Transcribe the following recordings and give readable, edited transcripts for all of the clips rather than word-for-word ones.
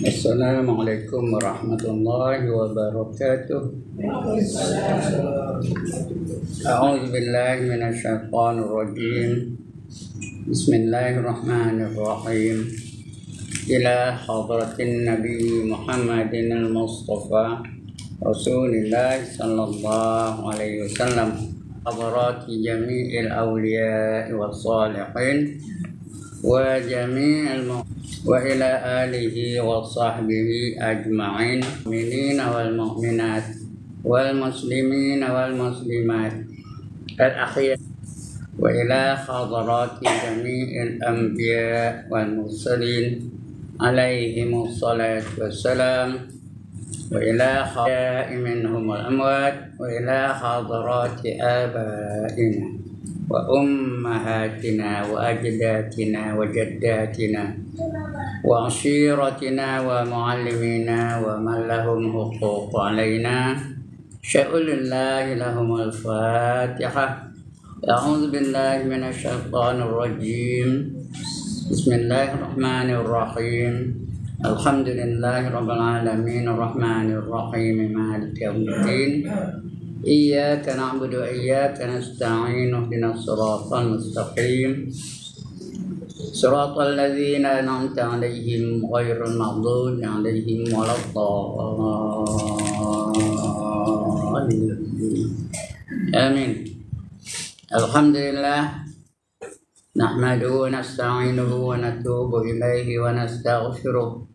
Assalamualaikum warahmatullahi wabarakatuh. A'udzu billahi minasyaitonir rajim. Bismillahirrahmanirrahim. Ila hadratin Nabi Muhammadin al-Mustafa Rasulillah sallallahu alaihi wasallam, hadrati jami'il awliya was salihin wa jami'il wa ila alihi wa sahbihi ajma'in, mu'minina wal mu'minat wal muslimina wal muslimat al akhir, wa ila hadrati jami'il anbiya wal mursalin alaihimus salatu wassalam, wa ila khayai minhum al amwat, wa ila hadrati abaina wa ummahatina wa ajdatina wa jaddatina wa ashiratina wa muallimina wa man lahum huquq alaina. Sya'ulillahi lahumul fatihah. A'udzu billahi minasyaitonir rajim. Bismillahirrahmanirrahim. Alhamdulillahi rabbil alamin, arrahmanir rahim, maliki yaumiddin. Iyyaka na'budu wa iyyaka nasta'in, ihdinas siratal mustaqim, siratal ladzina an'amta 'alaihim ghairil maghdubi 'alaihim waladdallin. Amin. Alhamdulillah, nahmaduhu wa nasta'inuhu wa natubu ilaihi wa nastaghfiruh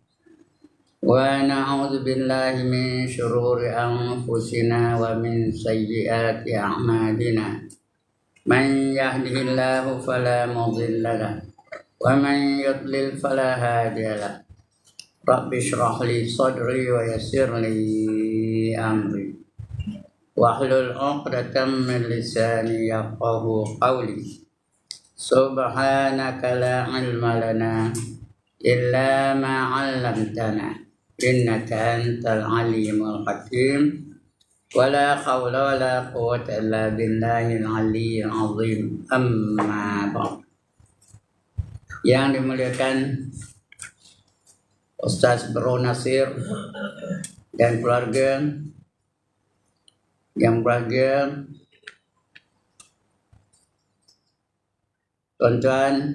wa na'udzu billahi min syururi anfusina wa min sayyiati a'malina. Man yahdihillahu fala mudilla lahu wa man yudlil fala hadiya lahu. Rabbi shrah li sadri wa yassir li amri wahlul 'uqdatam min lisani yafqahu qawli. Subhanaka la ilma lana illa ma 'allamtana innaka antal alimul hakim. Wala hawla wala quwwata illa billahil aliyyil azim. Amma ba'd. Yang dimuliakan Ustaz Bro Nasir dan keluarga yang berbahagia, tuan-tuan,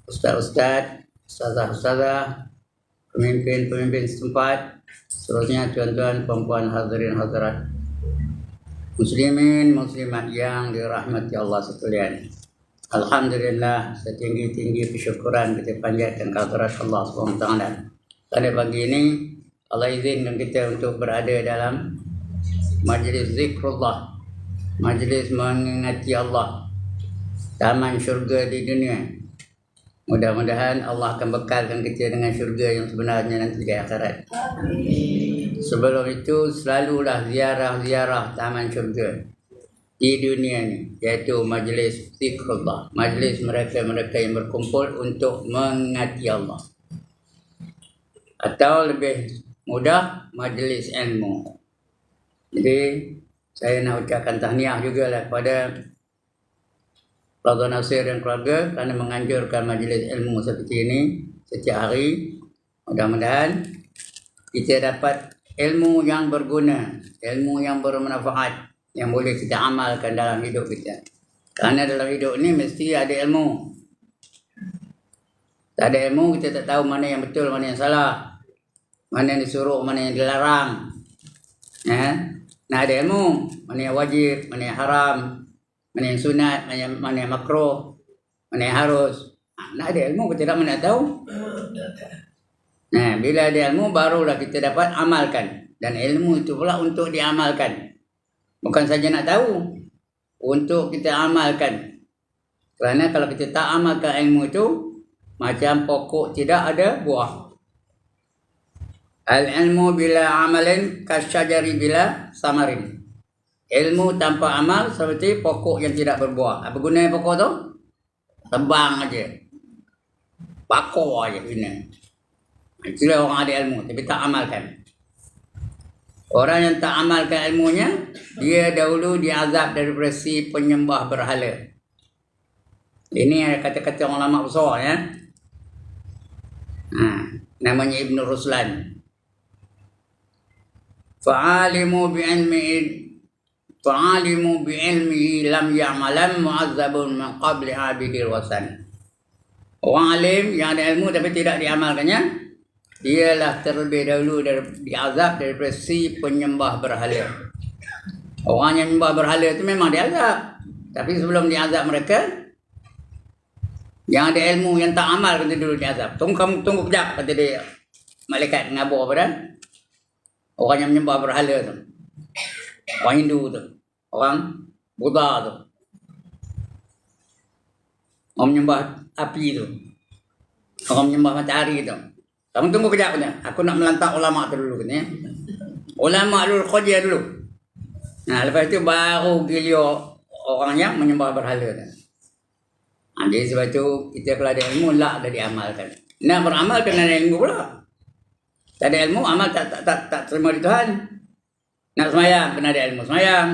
ustaz-ustaz, ustazah-ustazah, pemimpin-pemimpin setempat, seterusnya tuan-tuan, perempuan, hadirin hadirat, muslimin, muslimat yang dirahmati Allah sekalian. Alhamdulillah, setinggi-tinggi kesyukuran kita panjatkan kehadirat Allah SWT. Pada pagi ini Allah izinkan kita untuk berada dalam majlis zikrullah, majlis mengingati Allah, taman syurga di dunia. Mudah-mudahan Allah akan bekalkan kita dengan syurga yang sebenarnya nanti di akhirat. Sebelum itu selalulah ziarah-ziarah taman syurga di dunia ini, iaitu majlis zikrullah, majlis mereka-mereka yang berkumpul untuk mengingati Allah, atau lebih mudah majlis ilmu. Jadi saya nak ucapkan tahniah juga lah kepada Brother Nasir dan keluarga kerana menganjurkan majlis ilmu seperti ini setiap hari. Mudah-mudahan kita dapat ilmu yang berguna, ilmu yang bermanfaat, yang boleh kita amalkan dalam hidup kita. Kerana dalam hidup ni mesti ada ilmu. Tak ada ilmu, kita tak tahu mana yang betul, mana yang salah, mana yang disuruh, mana yang dilarang. Nak ada ilmu, mana yang wajib, mana yang haram, mana yang sunat, mana yang makruh, mana yang harus. Nak ada ilmu, kita tak mana tahu. Bila ada ilmu, barulah kita dapat amalkan. Dan ilmu itu pula untuk diamalkan. Bukan saja nak tahu, untuk kita amalkan. Kerana kalau kita tak amalkan ilmu itu, macam pokok tidak ada buah. Al-ilmu bila amalin kasyajari bila samarin. Ilmu tanpa amal seperti pokok yang tidak berbuah. Apa gunanya pokok tu? Tebang aja, bakar aja guna. Itulah orang ada ilmu tapi tak amalkan. Orang yang tak amalkan ilmunya, dia dahulu diazab daripada si penyembah berhala. Ini kata-kata ulama besar ya. Namanya Ibn Ruslan. Fa'alimu bi'ilmihi lam ya'malam mu'azzabun min qabli abidil wasan. Orang alim yang ada ilmu tapi tidak diamalkannya, ialah terlebih dahulu diazab daripada si penyembah berhala. Orang yang menyembah berhala itu memang diazab, tapi sebelum diazab mereka, yang ada ilmu yang tak amal kata dulu diazab. Tunggu kejap kata dia, malaikat ngabur pada orang yang menyembah berhala tu, orang Hindu tu, orang Buddha tu, orang menyembah api tu, orang menyembah matahari tu. Kamu tunggu kejap kata. Aku nak melantak ulama tu dulu kata. Ulama dulu kerja dulu. Lepas itu baru gilio orang yang menyembah berhala tu. Jadi sebab tu kita kalau ada ilmu lah dah diamalkan. Nak beramal kena ada ilmu pula. Tak ada ilmu amal tak terima di Tuhan. Nak semayang kena ada ilmu semayang.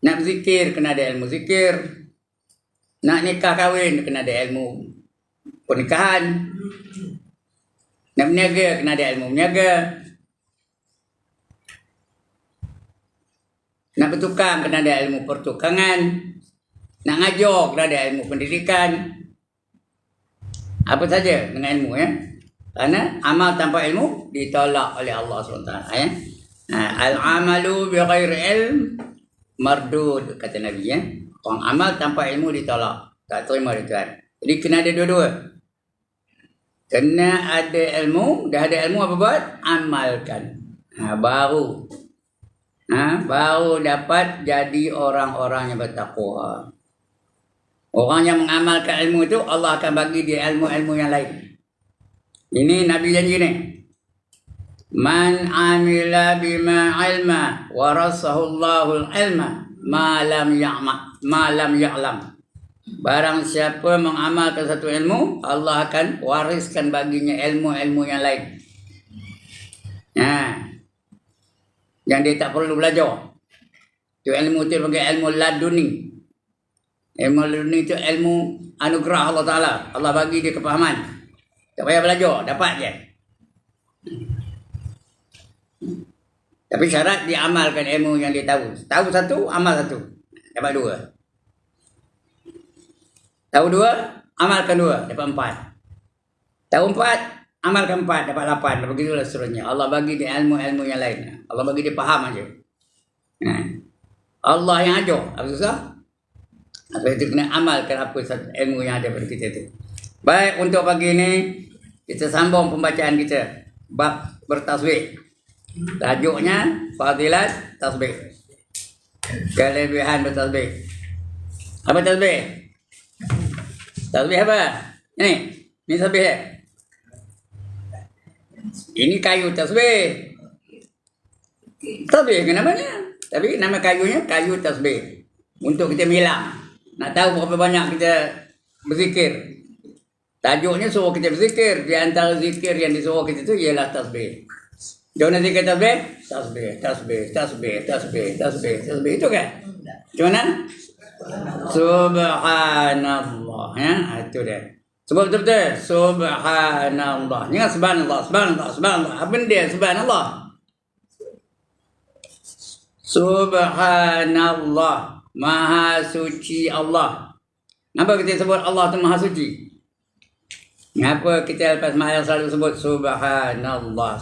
Nak berzikir kena ada ilmu zikir. Nak nikah kahwin kena ada ilmu pernikahan. Nak berniaga kena ada ilmu berniaga. Nak bertukang kena ada ilmu pertukangan. Nak ngajar kena ada ilmu pendidikan. Apa saja dengan ilmu ya. Kerana amal tanpa ilmu ditolak oleh Allah SWT ya. Al-amalu bi ghairi ilm mardud kata Nabi ya. Orang amal tanpa ilmu ditolak, tak terima oleh Tuhan. Jadi kena ada dua-dua. Kena ada ilmu, dah ada ilmu apa buat? Amalkan. Baru dapat jadi orang-orang yang bertakwa. Orang yang mengamalkan ilmu itu Allah akan bagi dia ilmu-ilmu yang lain. Ini Nabi janji ni. Man amila bima ilma warasahu Allahul ilma ma lam ya'lam. Barang siapa mengamalkan satu ilmu, Allah akan wariskan baginya ilmu-ilmu yang lain. Yang dia tak perlu belajar. Itu ilmu itu sebagai ilmu laduni. Ilmu laduni itu ilmu anugerah Allah Ta'ala. Allah bagi dia kepahaman. Tak payah belajar, dapat je. Tapi syarat diamalkan ilmu yang dia tahu. Tahu satu, amal satu. Dapat dua. Tahu dua, amalkan dua, dapat empat. Tahu empat, amalkan empat, dapat 8. Begitulah seterusnya. Allah bagi dia ilmu-ilmu yang lain. Allah bagi dia faham aja. Allah yang ajar. Apa susah? Apa itu kena amalkan apa ilmu yang ada pada kita itu. Baik, untuk pagi ini kita sambung pembacaan kita. Bab bertasbih. Tajuknya Fadilat Tasbih. Kelebihan bertasbih. Apa tasbih? Tasbih apa? Ini tasbih. Ini kayu tasbih. Tasbih ke namanya? Tapi nama kayunya kayu tasbih. Untuk kita milam. Nak tahu berapa banyak kita berzikir. Tajuknya suruh kita berzikir. Di antara zikir yang disuruh kita itu ialah tasbih. Jangan zikir tasbih? Tasbih. Itu kan? Macam mana? Subhanallah. Ya, itu dia. Sebab betul-betul. Subhanallah. Ingat subhanallah. Apa dia subhanallah? Subhanallah. Maha suci Allah. Kenapa kita sebut Allah itu maha suci? Kenapa kita lepas mahal selalu sebut Subhanallah.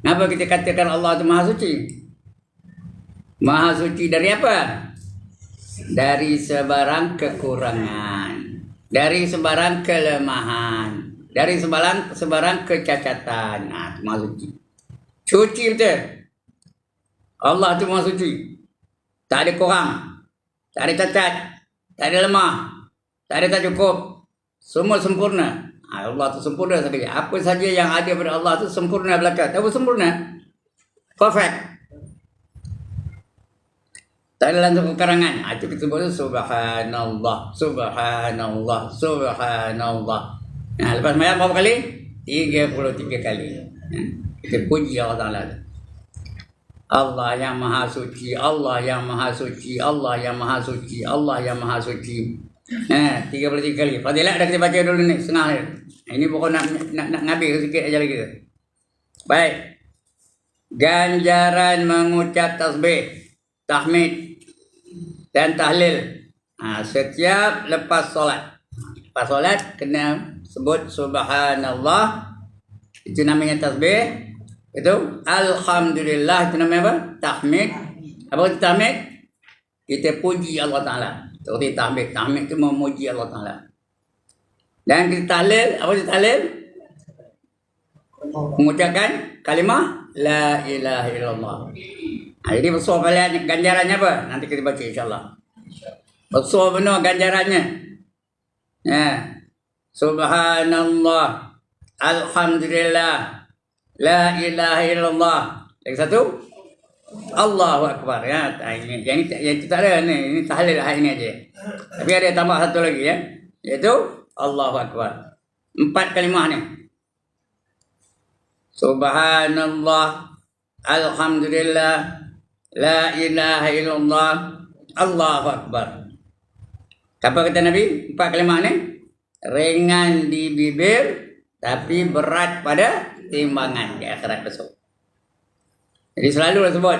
Kenapa kita katakan Allah itu maha suci? Maha suci dari apa? Dari sebarang kekurangan, dari sebarang kelemahan, dari sebarang kecacatan. Itu maha suci. Suci betul. Allah itu maha suci. Tak ada kurang, tak ada cacat, tak ada lemah, tak ada tak cukup. Semua sempurna. Allah itu sempurna saja. Apa saja yang ada pada Allah itu sempurna belaka. Tahu sempurna? Perfect. Tak ada langsung kekurangan. Itu kita sebut Subhanallah. Lepas mayat berapa kali? 33 kali. Kita puji Allah Ta'ala. Allah yang Maha Suci, Allah yang Maha Suci, Allah yang Maha Suci, Allah yang Maha Suci. 33 kali. Fadilah dah kita baca dulu ni, setengah ni. Ini pokok nak ngabis sikit aja lagi. Baik. Ganjaran mengucap tasbih, tahmid dan tahlil. Setiap lepas solat. Lepas solat kena sebut subhanallah. Itu namanya tasbih. Itu alhamdulillah, itu namanya apa? Tahmid. Apa itu tahmid? Kita puji Allah Ta'ala. Seperti tahmid. Tahmid itu memuji Allah Ta'ala. Dan kita tahlil. Apa itu tahlil? Mengucapkan kalimah la ilaha illallah. Jadi besar pahalanya, ganjarannya apa? Nanti kita baca insyaAllah. Besar benar ganjarannya. Subhanallah, alhamdulillah, la ilaha illallah. Lagi satu, Allahu Akbar. Yang ini tak ada ni. Ini tahlil hari ini aja. Tapi ada tambah satu lagi ya. Iaitu Allahu Akbar. 4 kalimah ni. Subhanallah, alhamdulillah, la ilaha illallah, Allahu Akbar. Apa kata Nabi? 4 kalimah ni ringan di bibir tapi berat pada timbangan di akhirat besok. Jadi selalu sebut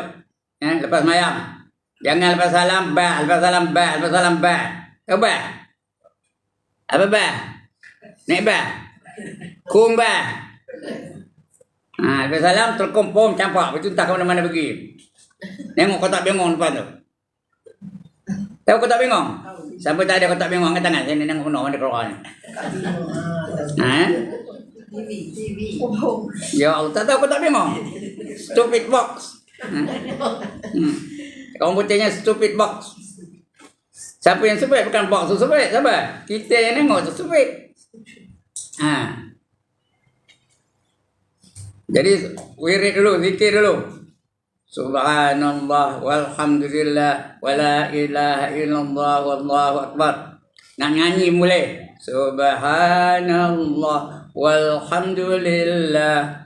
lepas mayam. Jangan lepas salam ba, lepas salam ba, lepas salam ba. Ba. Apa ba? Naik ba. Kum ba. Lepas salam terkumpul campak, betul entah ke mana-mana pergi. Tengok kotak bengong depan tu. Tahu kotak bengong? Siapa tak ada kotak bengong angkat tangan. Saya tengok mana keluar ni. TV. Ya Allah, tak tahu kotak bengong. Stupid box. Orang putihnya stupid box. Siapa yang stupid? Bukan box tu stupid. Siapa? Kita yang tengok tu stupid. Jadi wirid dulu, zikir dulu. Subhanallah walhamdulillah wala ilaha illallah wallahu akbar. Nak nyanyi mulai. Subhanallah walhamdulillah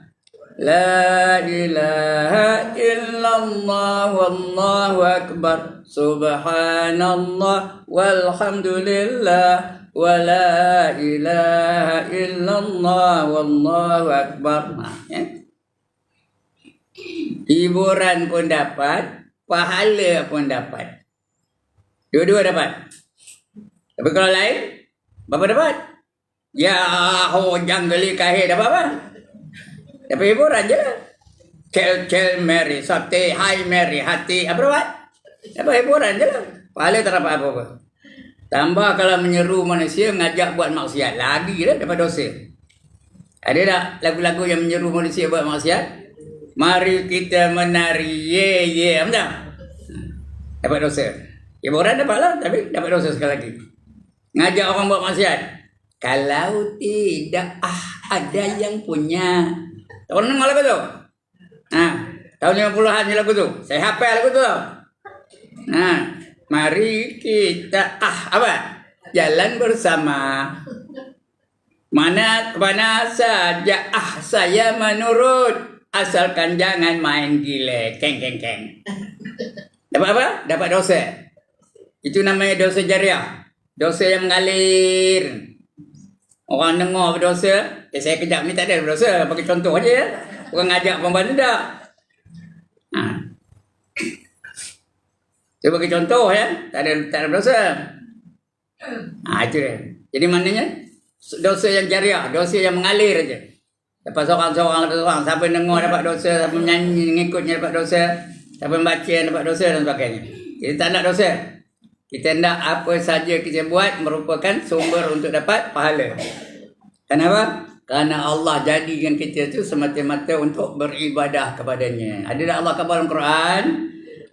la ilaha illallah wallahu akbar. Subhanallah walhamdulillah wala ilaha illallah wallahu akbar. Hiburan pun dapat, pahala pun dapat. Dua-dua dapat. Tapi kalau lain, berapa dapat? Ya, janggeli kahir dapat apa? Dapat hiburan je lah. Kel Mary, sate, hai Mary, hati, apa dapat? Dapat hiburan je lah. Pahala tak dapat apa-apa. Tambah kalau menyeru manusia, ngajak buat maksiat, lagi lah dapat dosa. Ada tak lagu-lagu yang menyeru manusia buat maksiat? Mari kita menari, ye, macam dapat dosa. Hiburan dapatlah, tapi dapat dosa sekali lagi. Ngajak orang buat maksiat. Kalau tidak, ada yang punya. Tahu dengar lagu tu? Tahun 50-an je lagu tu. Saya hafal lagu tu. Mari kita, apa? Jalan bersama. Mana saja, saya menurut. Asalkan jangan main gile, keng. Dapat apa? Dapat dosa. Itu namanya dosa jariah. Dosa yang mengalir. Orang dengar berdosa, saya kejap ni tak ada berdosa. Bagi contoh aja ya. Orang ngajak perempuan tu tak. Saya bagi contoh ya. Tak ada berdosa. Itu dia. Jadi maknanya dosa yang jariah, dosa yang mengalir aja. Lepas seorang, siapa dengar dapat dosa, siapa menyanyi, ngikutnya dapat dosa, siapa membaca dapat dosa dan sebagainya. Kita tak nak dosa. Kita nak apa saja kita buat merupakan sumber untuk dapat pahala. Kenapa? Kerana Allah jadikan kita itu semata-mata untuk beribadah kepadanya. Ada tak Allah kata dalam Quran?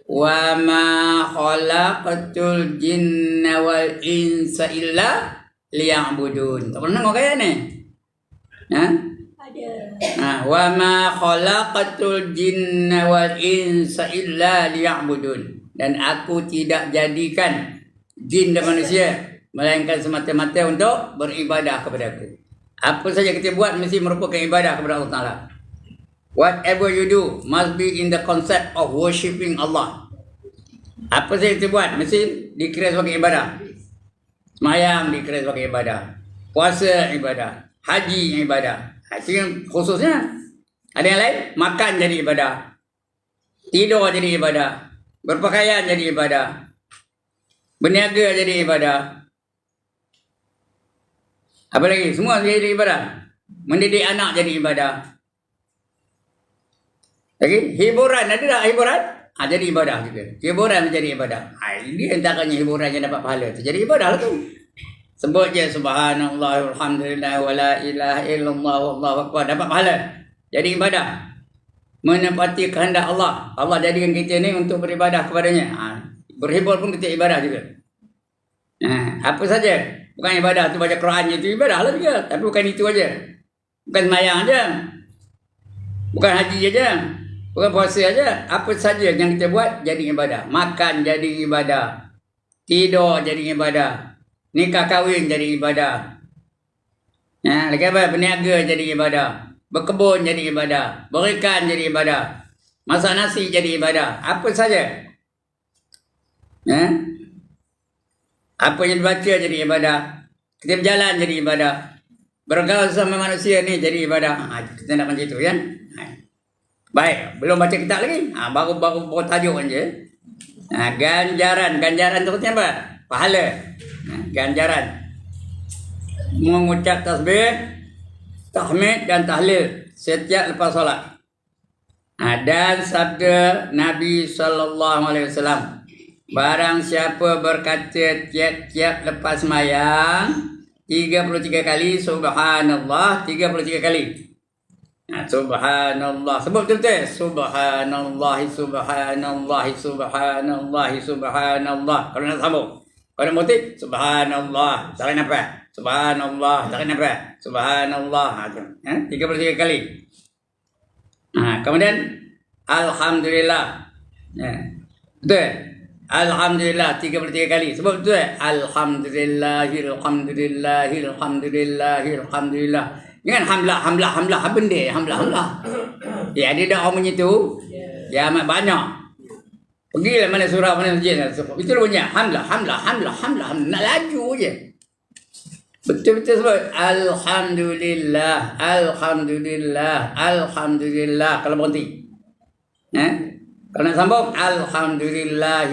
Wa ma khalaqatul jinna wal insa illa liya'budun. Tak pernah dengar kaya ni? Wa ma khalaqatul jinna wal insa illa liya'budun. Dan aku tidak jadikan jin dan manusia melainkan semata-mata untuk beribadah kepada aku. Apa saja kita buat mesti merupakan ibadah kepada Allah Ta'ala. Whatever you do must be in the concept of worshipping Allah. Apa saja kita buat mesti dikira sebagai ibadah. Semayang dikira sebagai ibadah. Puasa ibadah. Haji ibadah. Itu yang khususnya. Ada yang lain? Makan jadi ibadah. Tidur jadi ibadah. Berpakaian jadi ibadah. Berniaga jadi ibadah. Apa lagi? Semua jadi ibadah. Mendidik anak jadi ibadah. Lagi hiburan, ada tak hiburan? Jadi ibadah juga. Hiburan menjadi ibadah. Ini antaranya hiburan yang dapat pahala tu. Jadi ibadah lah tu. Sebut je subhanallah walhamdulillah wala ilaha illallah wallahu akbar, dapat pahala. Jadi ibadah. Menepati kehendak Allah. Allah jadikan kita ni untuk beribadah kepadanya. Berhibur pun kita ibadah juga. Apa saja. Bukan ibadah tu baca Quran itu ibadah lah juga. Tapi bukan itu aja. Bukan sembahyang aja. Bukan haji aja. Bukan puasa aja. Apa saja yang kita buat jadi ibadah. Makan jadi ibadah. Tidur jadi ibadah. Nikah kahwin jadi ibadah. Lagi apa? Berniaga jadi ibadah. Berkebun jadi ibadah. Berikan jadi ibadah. Masak nasi jadi ibadah. Apa saja. Apa yang dibaca jadi ibadah. Kita berjalan jadi ibadah. Bergaul sama manusia ni jadi ibadah. Kita nak macam itu kan. Baik, belum baca kitab lagi. Baru tajuk aja. Ganjaran tu apa? Pahala. Ganjaran. Mengucap tasbih, tahmid dan tahlil setiap lepas solat. Dan sabda Nabi SAW, barang siapa berkata tiap-tiap lepas sembahyang 33 kali subhanallah 33 kali. Subhanallah. Sebut betul-betul. Subhanallah, subhanallah, subhanallah, subhanallah. Kalau nak sambung. Kalau nak motik, subhanallah. Tarik nafas. Subhanallah. Tarik nafas. Subhanallah. 33 kali. Kemudian, alhamdulillah. Betul. Alhamdulillah 33 kali. Sebut betul. Alhamdulillah. Jangan hamlah. Apa benda hamlah? Ya, ada dah orang macam tu. Ya, amat banyak. Pergilah mana surah, mana masjid. Itu bunyi. Hamlah. Nak laju je. Betul-betul sebut. Alhamdulillah. Kalau berhenti. Kalau nak sambung. Alhamdulillah.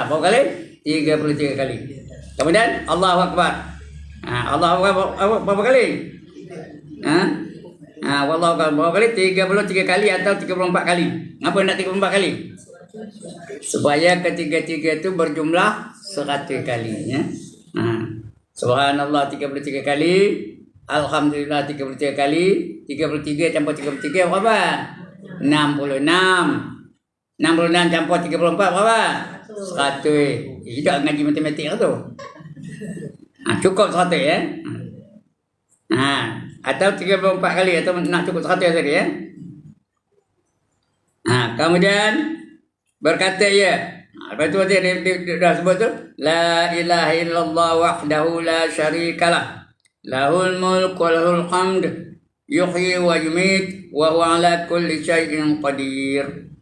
Berapa kali? 33 kali. Kemudian Allahu Akbar. Allahu Akbar berapa kali? Wallahu Akbar berapa kali? 33 kali atau 34 kali. Kenapa nak 34 kali? Supaya ketiga-tiga itu berjumlah 100 kali. Subhanallah 33 kali. Alhamdulillah 33 kali. 33 campur 33 berapa? 66. 66 campur 34 berapa? 100. Tidak ngaji matematik lah tu. Cukup 100 ya. Atau 34 kali atau nak cukup 100 tadi ya. Kemudian berkata ya. Lepas tu dia dah sebut tu, la ilaha illallah wahdahu la syarikalah. Lahul mulk wa lahul hamd. Yuhyi wa yumit wa huwa ala kulli syai'in qadir.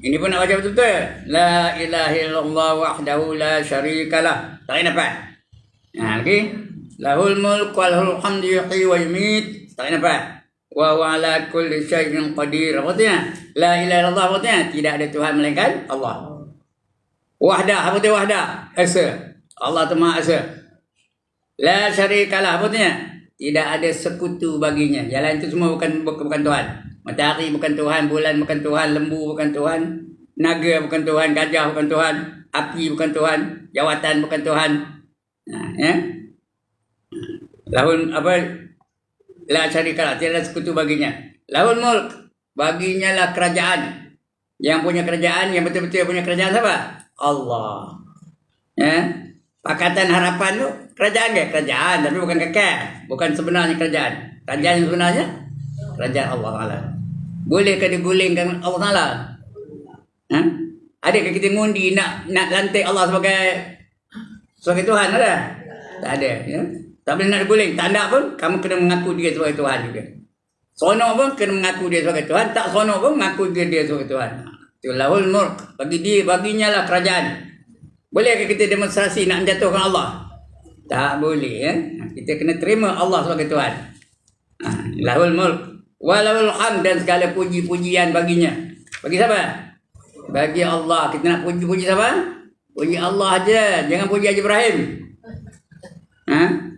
Ini pun nak baca betul-betul. La ilaha illallah wahdahu la syarikalah. Tarik nafas. Lagi. Lahul mulk wa lahul hamdu yuhyi wa yumit. Tarik nafas. Wa huwa ala kulli syai'in qadir. Apa artinya? La ilaha illallah apa artinya? Tidak ada Tuhan melainkan Allah. Wahdah. Apa artinya wahdah? Esa. Allah tu Maha Esa. La syarikalah. Apa artinya? Tidak ada sekutu baginya. Yang lain itu semua bukan Tuhan. Matahari bukan Tuhan, bulan bukan Tuhan, lembu bukan Tuhan, naga bukan Tuhan, gajah bukan Tuhan, api bukan Tuhan, jawatan bukan Tuhan. Lahul apa? La syarikalah, tiada sekutu baginya. Lahul mulk, baginya lah kerajaan. Yang punya kerajaan, yang betul-betul punya kerajaan siapa? Allah. Pakatan Harapan tu kerajaan ke? Kerajaan, tapi bukan kekal. Bukan sebenarnya kerajaan. Kerajaan yang sebenarnya kerajaan Allah Ta'ala. Bolehkah digulingkan Allah Ta'ala? Adakah kita ngundi nak lantik Allah sebagai Tuhan? Ada? Tak ada. Ya? Tak boleh nak guling. Tak nak pun, kamu kena mengaku dia sebagai Tuhan juga. Seronok pun kena mengaku dia sebagai Tuhan. Tak seronok pun mengaku dia sebagai Tuhan. Itu lahul mulk. Baginya lah kerajaan. Bolehkah kita demonstrasi nak menjatuhkan Allah? Tak boleh. Ya? Kita kena terima Allah sebagai Tuhan. Lahul mulk. Walahul hamd, dan segala puji-pujian baginya. Bagi siapa? Bagi Allah. Kita nak puji-puji siapa? Puji Allah aja. Jangan puji Haji Ibrahim.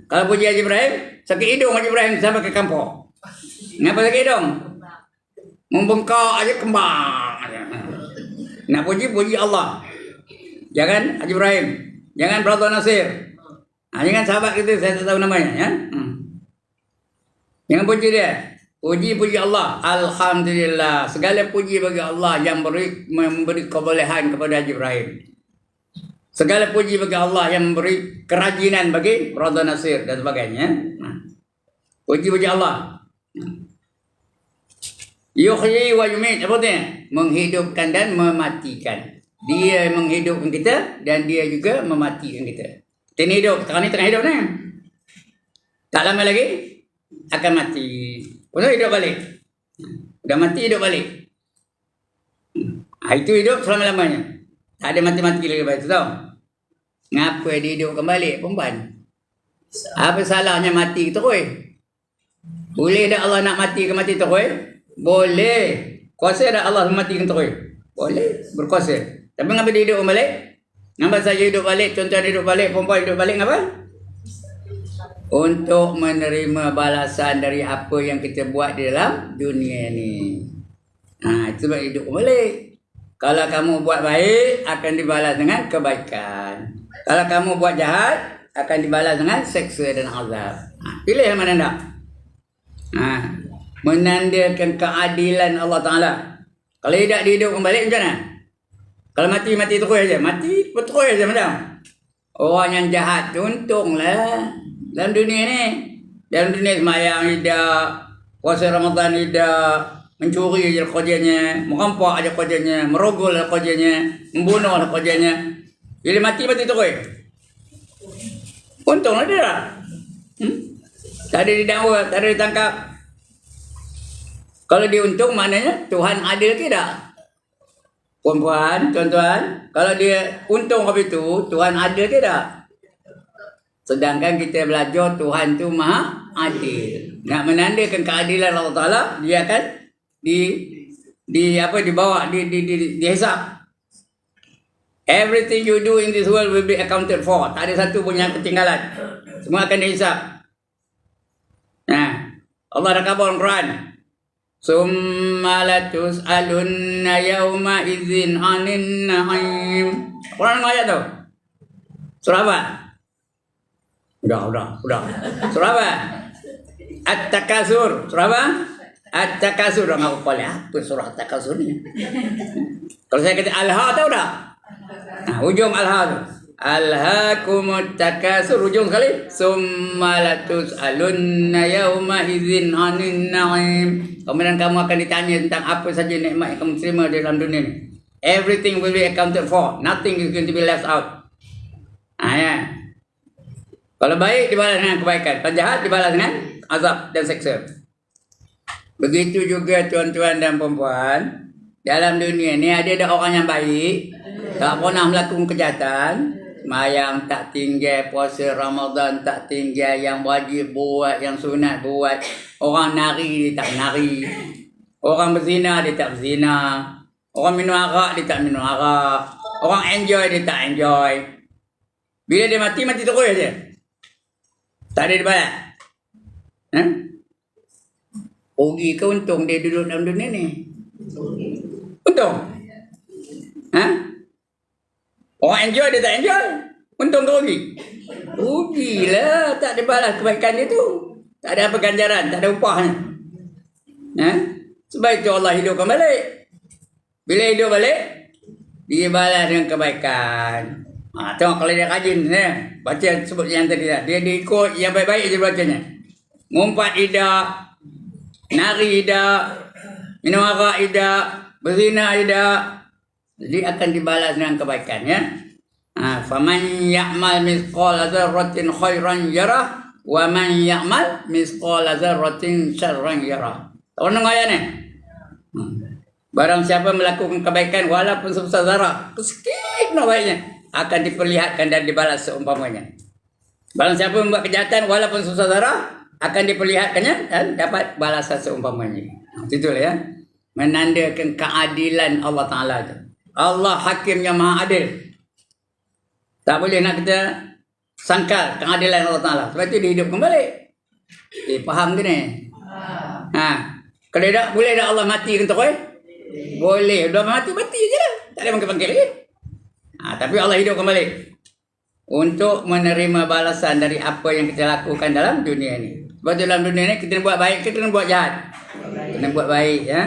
Kalau puji Haji Ibrahim, sakit hidung Haji Ibrahim sampai ke kampung. Kenapa sakit hidung? Membengkak aja kembang. Nak puji Allah. Jangan Haji Ibrahim. Jangan Brother Nasir. Jangan sahabat kita, saya tak tahu namanya. Ya? Jangan puji dia. Puji Allah. Alhamdulillah. Segala puji bagi Allah yang memberi kebolehan kepada Haji Ibrahim. Segala puji bagi Allah yang memberi kerajinan bagi Brother Nasir dan sebagainya. Puji Allah. Yuhyi wa yumit. Apa tu? Menghidupkan dan mematikan. Dia menghidupkan kita dan dia juga mematikan kita. Kita ni hidup. Sekarang ni tengah hidup ni. Tak lama lagi akan mati. Lepas hidup balik. Dah mati hidup balik. Itu hidup selama-lamanya. Tak ada mati-mati lagi lepas tu tau. Ngapa dia hidup kembali perempuan? Apa salahnya mati terus? Boleh tak Allah nak mati ke mati terus? Boleh. Kuasa tak Allah mematikan terus? Boleh. Berkuasa. Tapi ngapa dia hidup kembali? Ngapa saya hidup balik? Contoh hidup balik, perempuan hidup balik ngapa? Untuk menerima balasan dari apa yang kita buat di dalam dunia ni. Itu sebab hidup kembali. Kalau kamu buat baik, akan dibalas dengan kebaikan. Kalau kamu buat jahat, akan dibalas dengan seksa dan azab. Pilih yang mana nak. Menandakan keadilan Allah Ta'ala. Kalau tidak dihidup kembali, macam mana? Kalau mati terus aja. Mati terus aja macam. Orang yang jahat tu untunglah. Dalam dunia ni. Dalam dunia semayang tidak. Puasa Ramadan tidak. Mencuri je kerjanya, merampak je kerjanya, merogol lah kerjanya, membunuh lah kerjanya. Bila mati terus. Untunglah dia lah. Tak ada didakwa, tak ada ditangkap. Kalau dia untung maknanya Tuhan adil tidak? Puan-puan, tuan-tuan, kalau dia untung habis itu, Tuhan adil tidak? Sedangkan kita belajar Tuhan tu maha adil. Nak menandakan keadilan Allah Ta'ala, dia akan dibawa dihisap. Everything you do in this world will be accounted for. Tak ada satu pun yang ketinggalan. Semua akan dihisap. Allah dah khabar dalam Quran. Summa latus'alunna yawma idzin 'anin na'im. Quran ayat tu. Surah apa? Udah. Surah apa? At-Takasur. Surah apa? At-Takasur. Orang aku boleh apa surah At-Takasur ni? Kalau saya kata Al-Ha tahu tak? Hujung Al-Ha tu. Alhaakumut takasur. Hujung sekali. Summa latus'alunna yawma idzin 'anin na'im. Kemudian kamu akan ditanya tentang apa saja nikmat yang kamu terima dalam dunia ni. Everything will be accounted for. Nothing is going to be left out. Ya. Kalau baik dibalas dengan kebaikan. Kalau jahat dibalas dengan azab dan seksa. Begitu juga tuan-tuan dan perempuan. Dalam dunia ni ada orang yang baik. Tak pernah melakukan kejahatan. Semayang tak tinggal. Puasa Ramadan tak tinggal. Yang wajib buat. Yang sunat buat. Orang nari dia tak nari. Orang berzina dia tak berzina. Orang minum arak dia tak minum arak. Orang enjoy dia tak enjoy. Bila dia mati terus je. Tak ada dibalas. Rugi ke untung dia duduk dalam dunia ni? Untung. Orang enjoy dia tak enjoy. Untung ke rugi? Rugilah. Tak ada balas kebaikan dia tu. Tak ada apa ganjaran. Tak ada upahnya. Sebab itu Allah hidupkan balik. Bila hidup balik, dia balas dengan kebaikan. Tengok kalau dia rajin. Baca sebut yang tadi. Dia ikut yang baik-baik je bacanya. Ngumpat tidak. Nari tidak. Minum arak tidak. Berzina tidak. Jadi akan dibalas dengan kebaikan. Faman ya'mal mithqala dzarratin khairan yarah Wa man ya'mal misqala dzarratin syarran yara. Tahu nang ayat ni? Barang siapa melakukan kebaikan walaupun sebesar zarah, sikit nak baiknya, akan diperlihatkan dan dibalas seumpamanya. Barang siapa membuat kejahatan walaupun sebesar zarah, akan diperlihatkannya dan dapat balasan seumpamanya. Itulah ya. Menandakan keadilan Allah Ta'ala itu. Allah Hakim yang Maha Adil. Tak boleh nak kita sangkal keadilan Allah Ta'ala. Sebab itu dia hidup kembali. Faham ke ni? Kalau tak, boleh tak Allah mati ke terus? Boleh. Dah mati je lah. Tak ada bangkit-bangkit lagi. Tapi Allah hidup kembali. Untuk menerima balasan dari apa yang kita lakukan dalam dunia ni. Sebab dalam dunia ni kita nak buat baik, kita nak buat jahat. Kita buat baik ya.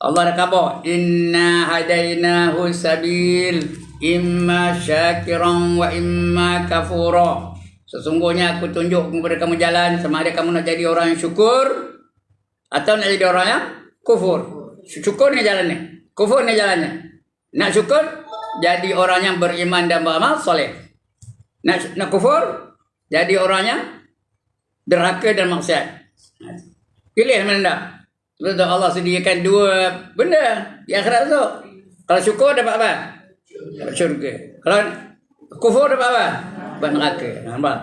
Allah dah khabar, inna hadainahu sabil imma syakiran wa imma kafura. Sesungguhnya aku tunjuk kepada kamu jalan, sama ada kamu nak jadi orang yang syukur atau nak jadi orang yang kufur. Syukur ni jalannya, kufur ni jalannya. Nak syukur jadi orang yang beriman dan beramal soleh. Nak kufur jadi orang yang derhaka dan maksiat. Pilih mana tak? Sebab Allah sediakan dua benda di akhirat tu. Kalau syukur dapat apa? Dapat syurga. Kalau kufur dapat apa? Dapat neraka. Nampak?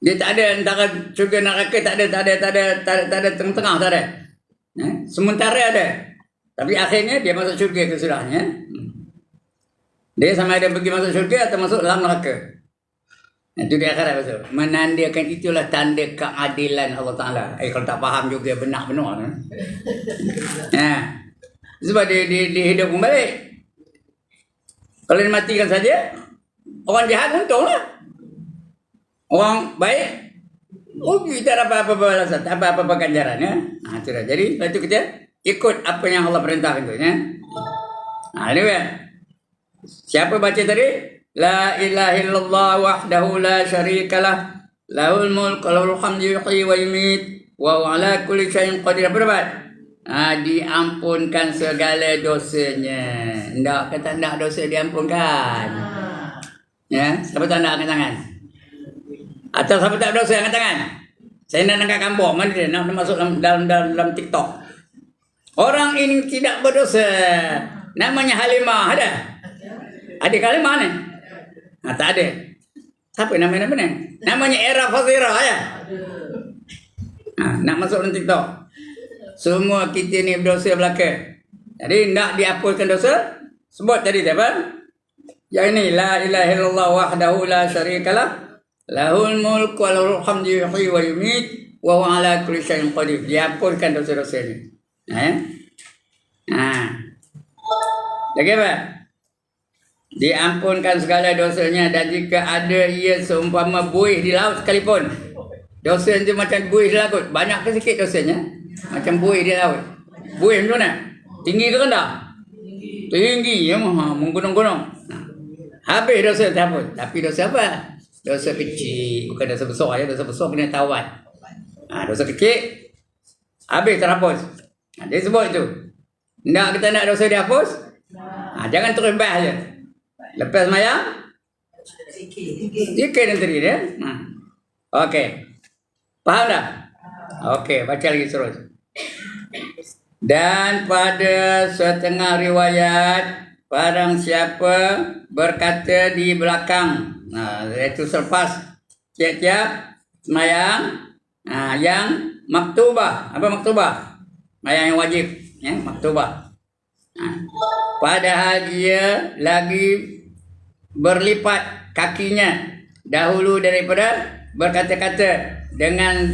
Dia tak ada antara syurga dan neraka, tak ada tengah-tengah, tak ada. Sementara ada. Tapi akhirnya dia masuk syurga kesudahnya. Dia sama ada pergi masuk syurga atau masuk dalam neraka. Itu di akhirat betul. Menandakan itulah tanda keadilan Allah Ta'ala. Kalau tak faham juga benar-benar. Sebab dia hidup kembali. Kalau dimatikan saja, orang jahat untunglah. Orang baik, tak dapat apa-apa balasan, tak apa-apa ganjaran. Ya? Itulah. Jadi, lepas itu kita ikut apa yang Allah perintahkan itu. Ya? Ini kan. Siapa baca tadi? La ilaha illallah wahdahu la syarikalah lahul mulk wa lahul hamdu yuhyi wa yumiit wa huwa ala kulli syai'in qadir. Apa dapat? Diampunkan segala dosanya. Ndak kata ndak dosa diampunkan. Ya, siapa tak nak angkat tangan? Atau siapa tak dosa angkat tangan? Saya nak angkat kampung, mana dia nak masuk dalam TikTok. Orang ini tidak berdosa. Namanya Halimah ada? Ada Halimah ni? Tak ada. Siapa namanya ni? Namanya Era Fazira ya. Nak masuk dalam TikTok. Semua kita ni berdosa belaka. Jadi nak dihapuskan dosa, sebut tadi apa? Yang ini la ilaha illallah wahdahu la syarikalah lahul mulk wa lahul hamdu yuhyi wa yumiit wa huwa ala kulli syai'in qadir. Dihapuskan dosa-dosa ni. Lagi apa? Diampunkan segala dosanya, dan jika ada ia seumpama buih di laut sekalipun. Dosa itu macam buih di laut. Banyak ke sikit dosanya? Macam buih di laut. Buih macam mana? Tinggi ke rendah? Tinggi. Ya, menggunung-gunung. Habis dosa terhapus. Tapi dosa apa? Dosa kecil. Bukan dosa besar ya. Dosa besar kena tawar. Dosa kecil habis terhapus. Dia sebut itu. Nak kita nak dosa dihapus? Jangan terus bahas je. Lepas mayang sikit nanti dia. Okey. Faham dah? Okey, baca lagi terus. Dan pada setengah riwayat, barang siapa berkata di belakang, iaitu selepas tiap-tiap semayang yang maktubah. Apa maktubah? Semayang yang wajib, ya, maktubah. Padahal dia lagi berlipat kakinya dahulu daripada berkata-kata dengan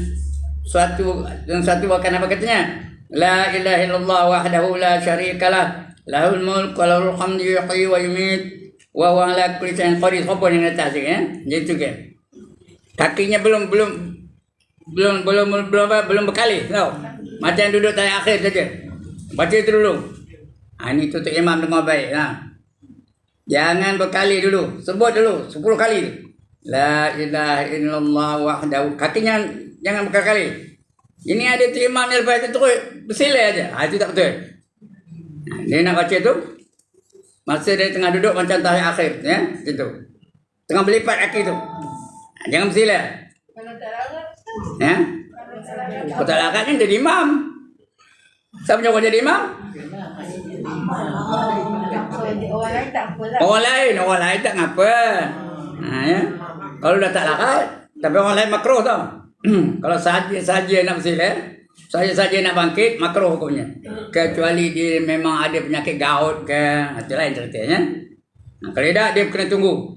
suatu bahkan apa katanya? La ilaha illallah wahdahu la syarikalah lahul mulk wa lahul hamdu yuhyi wa yumiit wa huwa ala kulli syai'in qadir. Apa yang atas ya? Gitu kan. Kakinya belum berkali, tahu. Macam duduk tayar akhir saja. Baca itu dulu. Ini tutup imam dengar baik. Jangan berkali dulu. Sebut dulu 10 kali. La ilaha illallah wahdahu. Kakinya jangan berkali-kali. Ini ada tu imam yang lepas itu terus bersilai aja. Itu tak betul. Dia nak baca tu masa dia tengah duduk macam tahiyat akhir, ya, gitu. Tengah berlipat kaki tu. Jangan bersila. Ya? Kalau tak larat kan jadi imam. Siapa nyuruh jadi imam? Orang lain tak ngapa. Ya? Kalau dah tak larat, tapi orang lain makruh tau. Kalau saja nak bersila, saja nak bangkit, makruh hukumnya. Kecuali dia memang ada penyakit gout ke, itu lain ceritanya. Kalau tidak, dia kena tunggu.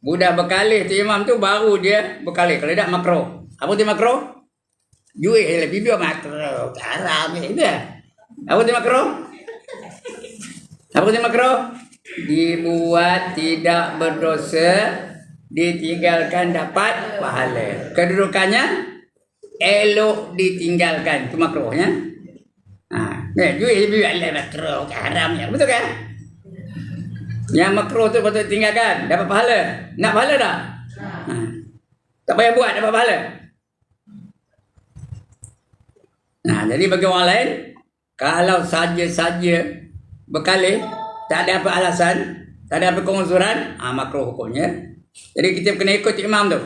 Budak berkalih tu imam tu baru dia berkalih. Kalau tidak, makruh. Apa tu makruh? Jual lah video makruh. Haram ni dah. Apa tu makruh? Apa tu makruh? Dibuat tidak berdosa, ditinggalkan dapat pahala. Kedudukannya elok ditinggalkan. Itu makruhnya. Jual video lah makruh. Haram ya. Betul kan? Yang makruh tu patut tinggalkan, dapat pahala. Nak pahala tak? Tak payah buat, dapat pahala. Jadi bagi orang lain, kalau saja berkalih, tak ada apa alasan, tak ada apa keunsuran, makruh hukumnya. Jadi kita kena ikut imam tu.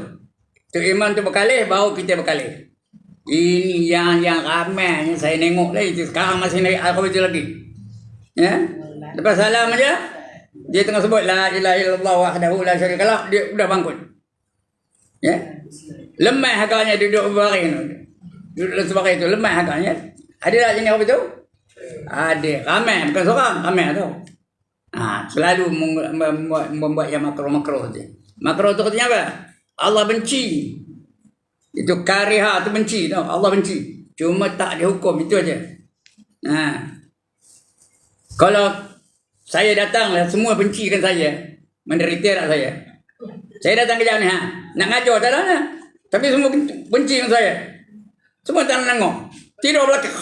Imam tu berkalih, baru kita berkalih. Ini yang ramai yang saya tengok lah. Sekarang masih naik al-Qawid lagi. Ya? Lepas salam aja, dia tengah sebut la ilaha illallah wahdahu la syarikalah, dia sudah bangkit. Ya. Lemah agaknya duduk berbaring tu. Duduk sebagai itu lemah agaknya. Ada tak jenis apa tu? Ada. Ramai, bukan seorang, ramai tu. Selalu membuat yang makruh-makruh tu. Makruh tu katanya apa? Allah benci. Itu kariha tu benci tau. Allah benci. Cuma tak dihukum, itu aja. Kalau saya datang lah, semua bencikan saya. Menderita tak saya? Saya datang ke jam ni, nak ngajar tak ada. Tapi semua benci dengan saya. Semua tak nak tengok. Tidur belakang.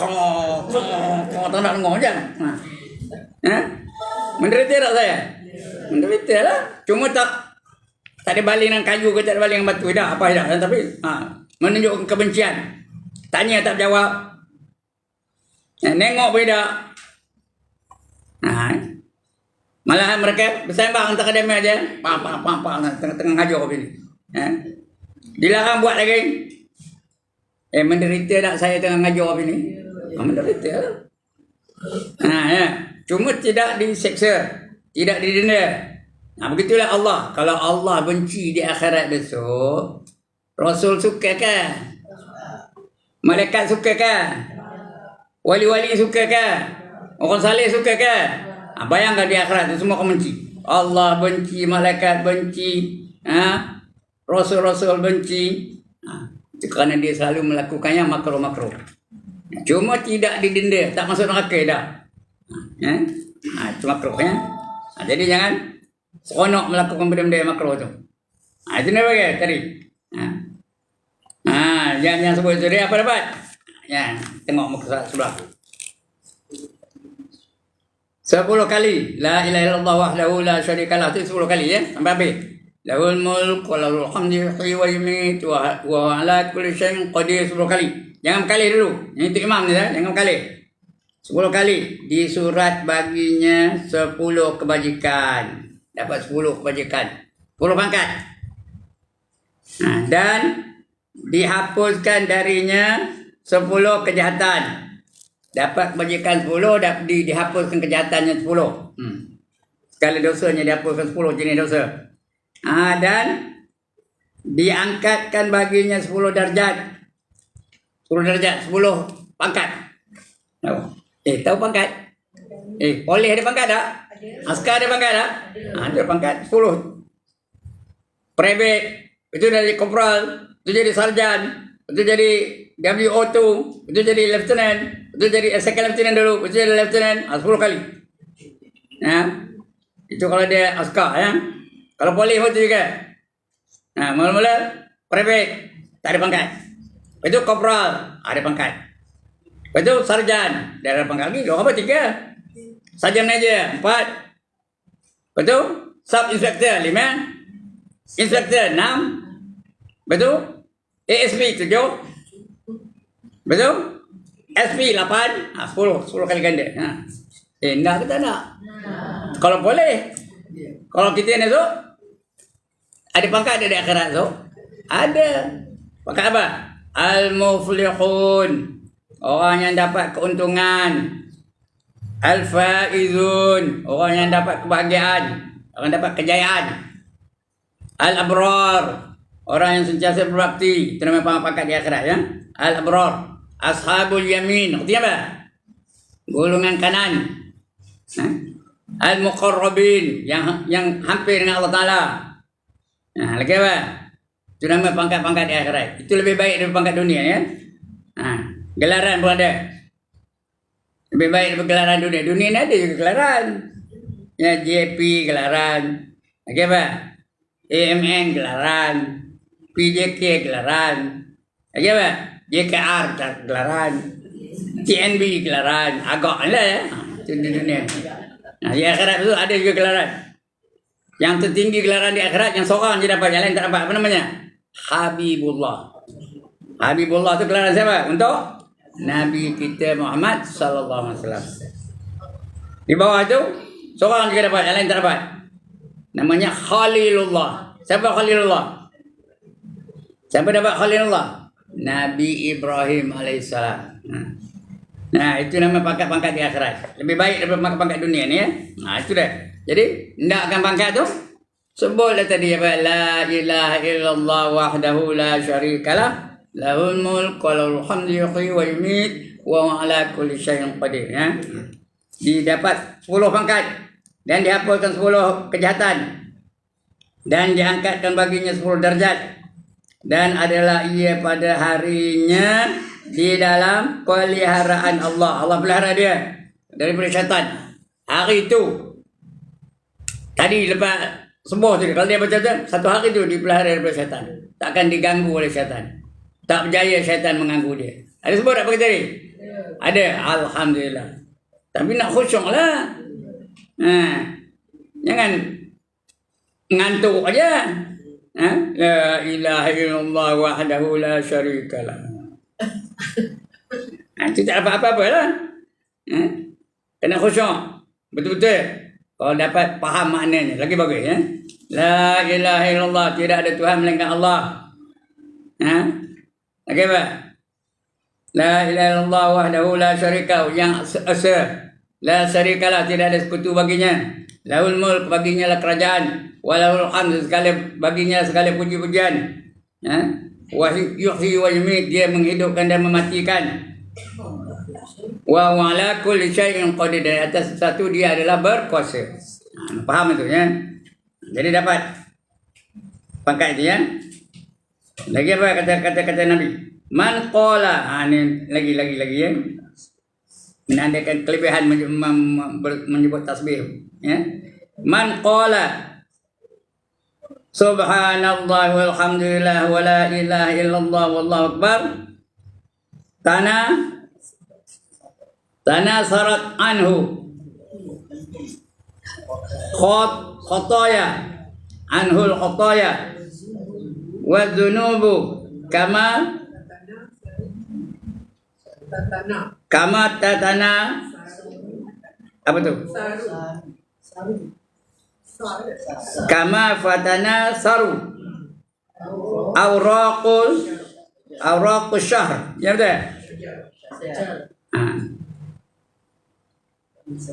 Tak nak tengok je. Menderita tak saya? Menderita lah. Cuma tak ada baling dengan kayu ke, tak ada baling dengan batu. Tak, apa tak. Tapi menunjukkan kebencian. Tanya tak jawab. Nengok pun tak. Malahan mereka bersembang antara akademi aja, tengah ngajar begini. Dilarang buat lagi. Menderita tak saya tengah ngajar begini? Menderita lah. Ya. Cuma tidak diseksa, tidak didenda. Begitulah Allah. Kalau Allah benci di akhirat besok, Rasul suka kan? Malaikat suka kan? Wali-wali suka kan? Orang saleh suka kan? Bayangkan di akhirat itu semua akan benci. Allah benci, malaikat benci, Rasul-Rasul benci. Itu kerana dia selalu melakukannya makruh-makruh. Cuma tidak didenda, tak masuk neraka dah. Itu makruh ya. Jadi jangan seronok melakukan benda-benda yang makruh tu. Itu nak bagi tadi. Jangan sebut itu dia apa dapat? Tengok muka sebelah. 10 kali la ilaha illallah wahdahu la syarikalah, itu 10 kali ya sampai habis. Lahul mulk wa lahul hamdu yuhyi wa yumiitu wa ala kulli syai'in qadir, 10 kali. Jangan berkali dulu. Ini untuk imam ni jangan berkali. 10 kali di surat baginya 10 kebajikan. Dapat 10 kebajikan. 10 pangkat. Dan dihapuskan darinya 10 kejahatan. Dapat kebajikan 10, dihapuskan kejahatannya 10. Sekali dosanya dihapuskan 10 jenis dosa. Dan diangkatkan baginya 10 darjat. 10 darjat, 10 pangkat. Tahu pangkat? Polis ada pangkat tak? Askar ada pangkat tak? Ada pangkat 10. Private, itu dari korporal, itu jadi sarjan, itu jadi WO2, itu jadi lieutenant, itu jadi second lieutenant dulu, itu jadi lieutenant, 10 kali. Itu kalau dia askar ya. Kalau polis pun itu juga. Mula-mula private, tak ada pangkat. Itu korporal, ada pangkat. Itu sarjan, dia ada pangkat lagi. 2 apa 3? Sarjan aja 4. Betul? Sub inspector 5. Inspector 6. Betul? ASP 7. Betul? SP 8. 10 kali ganda. Nak ke tak nak? Kalau boleh. Kalau kita ni tu, Ada pangkat ada di akhirat tu? Ada. Pangkat apa? Al-muflihun. Orang yang dapat keuntungan. Al-faizun. Orang yang dapat kebahagiaan. Orang dapat kejayaan. Al-abrar. Orang yang sentiasa berbakti. Itu nama pangkat di akhirat ya. Al-abrar. Ashabul yamin. Artinya apa? Golongan kanan. Al-muqarrabin. Yang hampir dengan Allah Ta'ala. Nah, lagi apa? Itu nama pangkat-pangkat di akhirat. Itu lebih baik daripada pangkat dunia ya. Gelaran pun ada. Lebih baik daripada gelaran dunia. Dunia ni ada juga gelaran. Ya, JP gelaran. Lagi apa? AMN gelaran. PJK gelaran. Lagi apa? JKR gelaran. TNB gelaran. Agak lah ya. Itu di dunia. Nah, di akhirat itu ada juga gelaran. Yang tertinggi gelaran di akhirat yang seorang je dapat, yang lain tak dapat. Apa namanya? Habibullah. Habibullah itu gelaran siapa? Untuk Nabi kita Muhammad sallallahu alaihi wasallam. Di bawah itu seorang juga dapat, yang lain tak dapat. Namanya Khalilullah. Siapa Khalilullah? Siapa dapat Khalilullah? Nabi Ibrahim alaihissalam. Nah, itu nama pangkat-pangkat di akhirat. Lebih baik daripada pangkat dunia ni ya. Nah, itu dah. Jadi, hendakkan pangkat tu sebutlah tadi apa? La ilaha illallah wahdahu la syarikalah. Lahul mulk wa lahul hamdu yuhyi wa yumiit wa ala kulli syai'in qadir ya. Didapat 10 pangkat dan dihapuskan 10 kejahatan dan diangkatkan baginya 10 darjat dan adalah ia pada harinya di dalam peliharaan Allah. Allah pelihara dia daripada syaitan. Hari itu tadi lepas subuh tu, kalau dia baca tu, satu hari tu dipelihara daripada syaitan. Takkan diganggu oleh syaitan. Tak berjaya syaitan mengganggu dia. Ada sebut tak pagi tadi? Ada. Alhamdulillah. Tapi nak khusyuk lah. Jangan ngantuk aja. La ilaha illallah wahdahu la syarikalah. Itu tak apa-apa lah. Kena khusyuk. Betul-betul. Kalau dapat faham maknanya, lagi bagus ya. La ilaha illallah, tidak ada Tuhan melainkan Allah. Lagi apa? La ilaha illallah wahdahu la syarika, yang esa. La syarikalah, tidak ada sekutu baginya. Lahul mulk, baginya lah kerajaan. Walahul hamd, baginya segala puji-pujian. Wa yuhyi wa yumiit, dia menghidupkan dan mematikan. Wa ala kulli syai'in qadir, dan atas satu dia adalah berkuasa. Faham itu ya? Jadi dapat pangkat itu ya. Lagi apa kata Nabi? Man qala, ini lagi ya. Menandakan kelebihan menyebut tasbih ya. Man qala subhanallah walhamdulillah wa la ilaha illallah wallahu akbar tanasarat anhu khataya anhul khataya wa dhunubu kama tatana apa tu? Kama fatana saru awraqus syahr. Ya betul?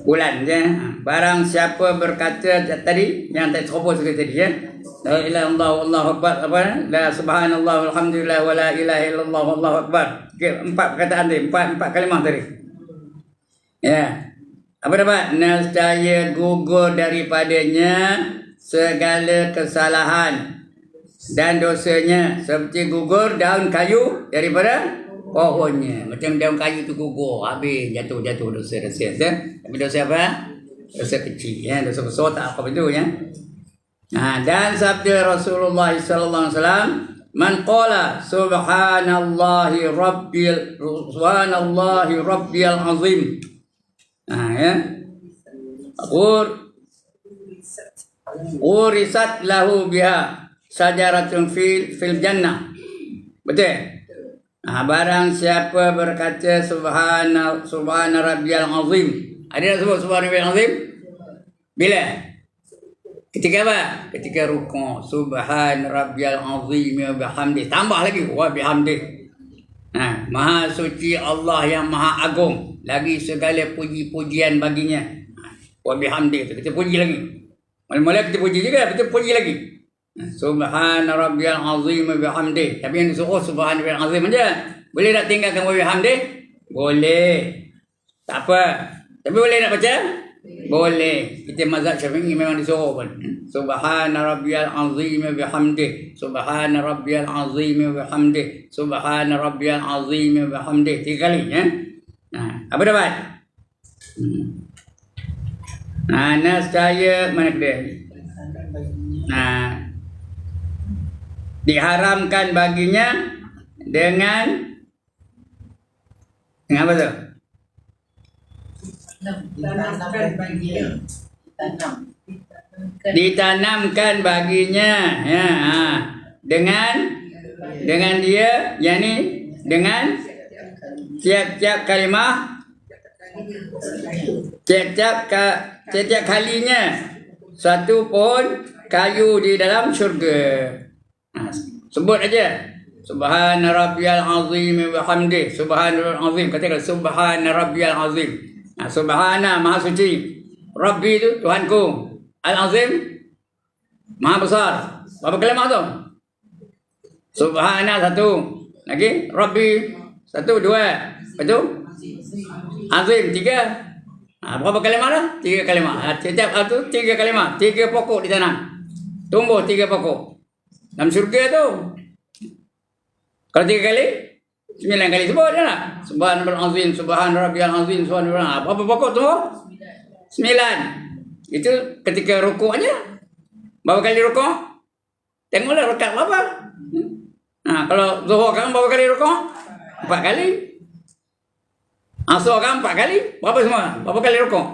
Bulan ya. Barang siapa berkata tadi yang tak terhubung sekali tadi ya. La ilaha illallah wallahu akbar, apa? La subhanallah walhamdulillah wa la ilaha illallah wallahu akbar. Okay, 4 perkataan tadi, 4 kalimah tadi. Ya. Apa dapat? Nescaya gugur daripadanya segala kesalahan dan dosanya seperti gugur daun kayu daripada pohonnya. Macam daun kayu tu gugur, habis jatuh dosa. Tapi dosa apa? Dosa kecil ya, dosa besar tak apa itu ya. Dan sabda Rasulullah sallallahu alaihi wasallam, man qala subhanallahi rabbil azim. Ya. Urisat lahu biha sajaratun fil jannah. Betul? Barang siapa berkata subhana rabbiyal azim. Ada tak sebut subhana rabbiyal azim? Bila? Ketika apa? Ketika rukuk. Subhan rabbiyal azim wa bihamdi. Tambah lagi wa bihamdi. Maha suci Allah yang maha agung. Lagi segala puji-pujian baginya. Wa bihamdi. Kita puji lagi. Mula-mula kita puji juga, kita puji lagi. Subhan rabbiyal azim wa bihamdi. Tapi yang disuruh subhan rabbiyal azim aja. Boleh tak tinggalkan wa bihamdi? Boleh. Tak apa. Tapi boleh nak baca? Boleh. Kita mazhab Syafi'i memang disuruh pun. Subhana rabbiyal azim wa bihamdi. Subhana rabbiyal azim wa bihamdi. Subhana rabbiyal azim wa bihamdi. 3 kali ya. Apa dapat? Nascaya mana dia? Diharamkan baginya dengan apa tu? Ditanamkan baginya ya, dengan dia, yakni dengan tiap-tiap kalimah, tiap kalinya satu pohon kayu di dalam syurga. Sebut aja. Subhana rabbiyal azim wa bihamdi. Subhana rabbiyal azim. Katakan subhana rabbiyal azim. Subhana maha suci. Rabbi itu Tuhanku. Al-azim maha besar. Berapa kalimah tu? Subhana satu. Lagi Rabbi satu, dua. Betul? Azim tiga. Berapa kalimah dah? 3 kalimah. Setiap itu 3 kalimah. 3 pokok ditanam. Tumbuh 3 pokok. Dalam syurga tu. Kalau 3 kali, 9 kali sebut dah tak? Subhanallah azim, subhanallah rabbiyal azim, subhanallah. Berapa pokok tu? 9. Itu ketika rukuk aja. Berapa kali rukuk? Tengoklah rakaat berapa. Kalau zuhur kan berapa kali rukuk? 4 kali. Asar kan 4 kali. Berapa semua? Berapa kali rukuk?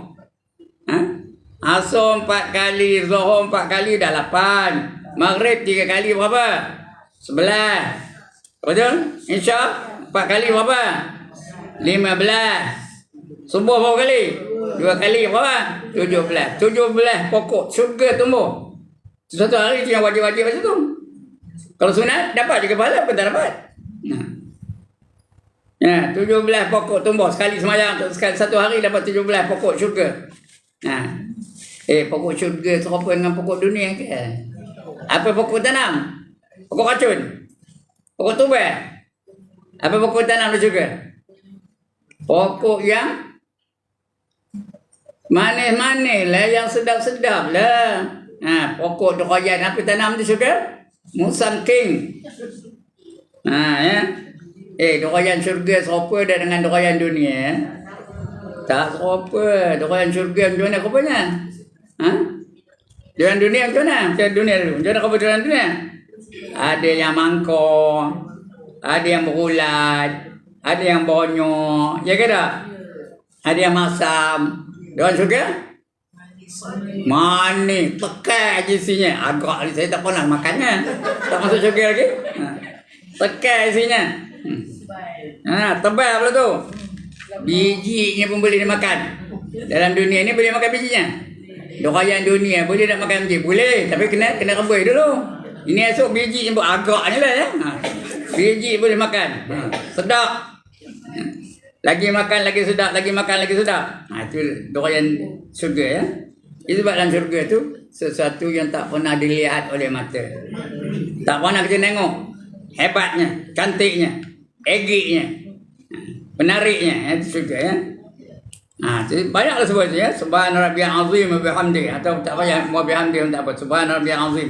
Asar 4 kali, zuhur 4 kali dah 8. Maghrib 3 kali berapa? 11. Betul? Isya 4 kali berapa? 15. Subuh berapa kali? 2 kali berapa? 17. 17 pokok syurga tumbuh. Satu hari itu yang wajib-wajib macam tu. Kalau sunat dapat juga pahala, pun tak dapat. 17 pokok tumbuh sekali semayang. Satu hari dapat 17 pokok syurga. Pokok syurga serupa dengan pokok dunia ke? Apa pokok tanam? Pokok racun? Pokok tubai? Apa pokok tanam tu juga? Pokok yang manis-manis lah, yang sedap-sedap lah. Pokok dokoyan apa tanam tu juga? Musang king. Dokoyan syurga serupa dah dengan dokoyan dunia. Tak serupa. Dokoyan syurga macam mana rupanya? Dokoyan dunia macam mana? Macam dunia dulu. Macam mana dokoyan dunia? Ada yang mangkok, ada yang berulat, ada yang bonyok, ya ke tak? Ada yang masam. Dokoyan syurga? Manis, tekal je isinya. Agak saya tak pernah makannya. Tak masuk syurga lagi. Tekal isinya. Tebal pula tu. Bijinya pun boleh dimakan. Dalam dunia ni boleh makan bijinya. Dokoyan dunia boleh nak makan biji? Boleh, tapi kena rebus dulu. Ini esok biji yang agaknya lah ya. Biji boleh makan. Sedap. Lagi makan lagi sedap, lagi makan lagi sedap. Itu dokoyan syurga ya. Itu sebab dalam syurga tu sesuatu yang tak pernah dilihat oleh mata. Tak pernah kita tengok. Hebatnya, cantiknya, egiknya, menariknya, itu syurga ya. Banyaklah sebut ya. Subhana rabbiyal azim wa bihamdi, atau tak payah wa bihamdi pun tak apa. Subhana rabbiyal azim.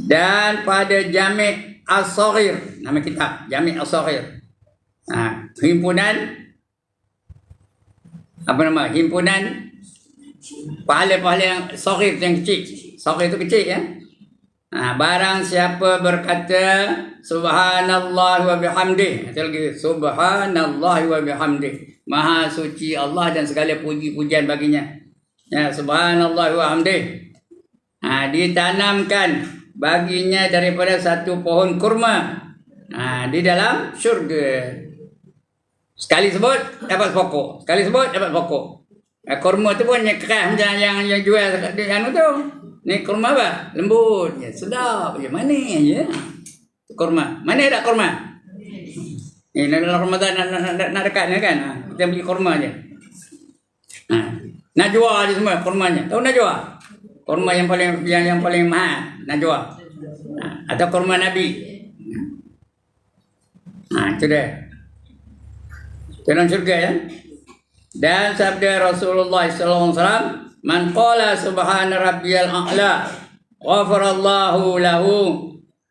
Dan pada Jami' As-Saghir, nama kitab Jami' As-Saghir. Himpunan apa nama? Himpunan pahala-pahala yang saghir, yang kecil. Saghir itu kecil ya. Barang siapa berkata subhanallah wa bihamdi, itu lagi subhanallah wa bihamdi, maha suci Allah dan segala puji-pujian baginya. Ya, subhanallah wa bihamdi. Ditanamkan baginya daripada satu pohon kurma di dalam syurga. Sekali sebut dapat pokok, sekali sebut dapat pokok. Kurma tu pun yang keras yang jual di anu tu. Ni kurma apa? Lembut. Ya, sedap. Ya, manis je. Kurma. Mana ada kurma? Ni dalam Ramadan nak dekat ni kan. Kita beli kurma je. Najwa je semua kurmanya. Tahu najwa? Kurma yang paling mahal, najwa. Atau kurma Nabi. Itu dia. Dalam syurga ya. Dan sabda Rasulullah sallallahu alaihi wasallam, "Man qala subhana rabbiyal a'la, ghafarallahu lahu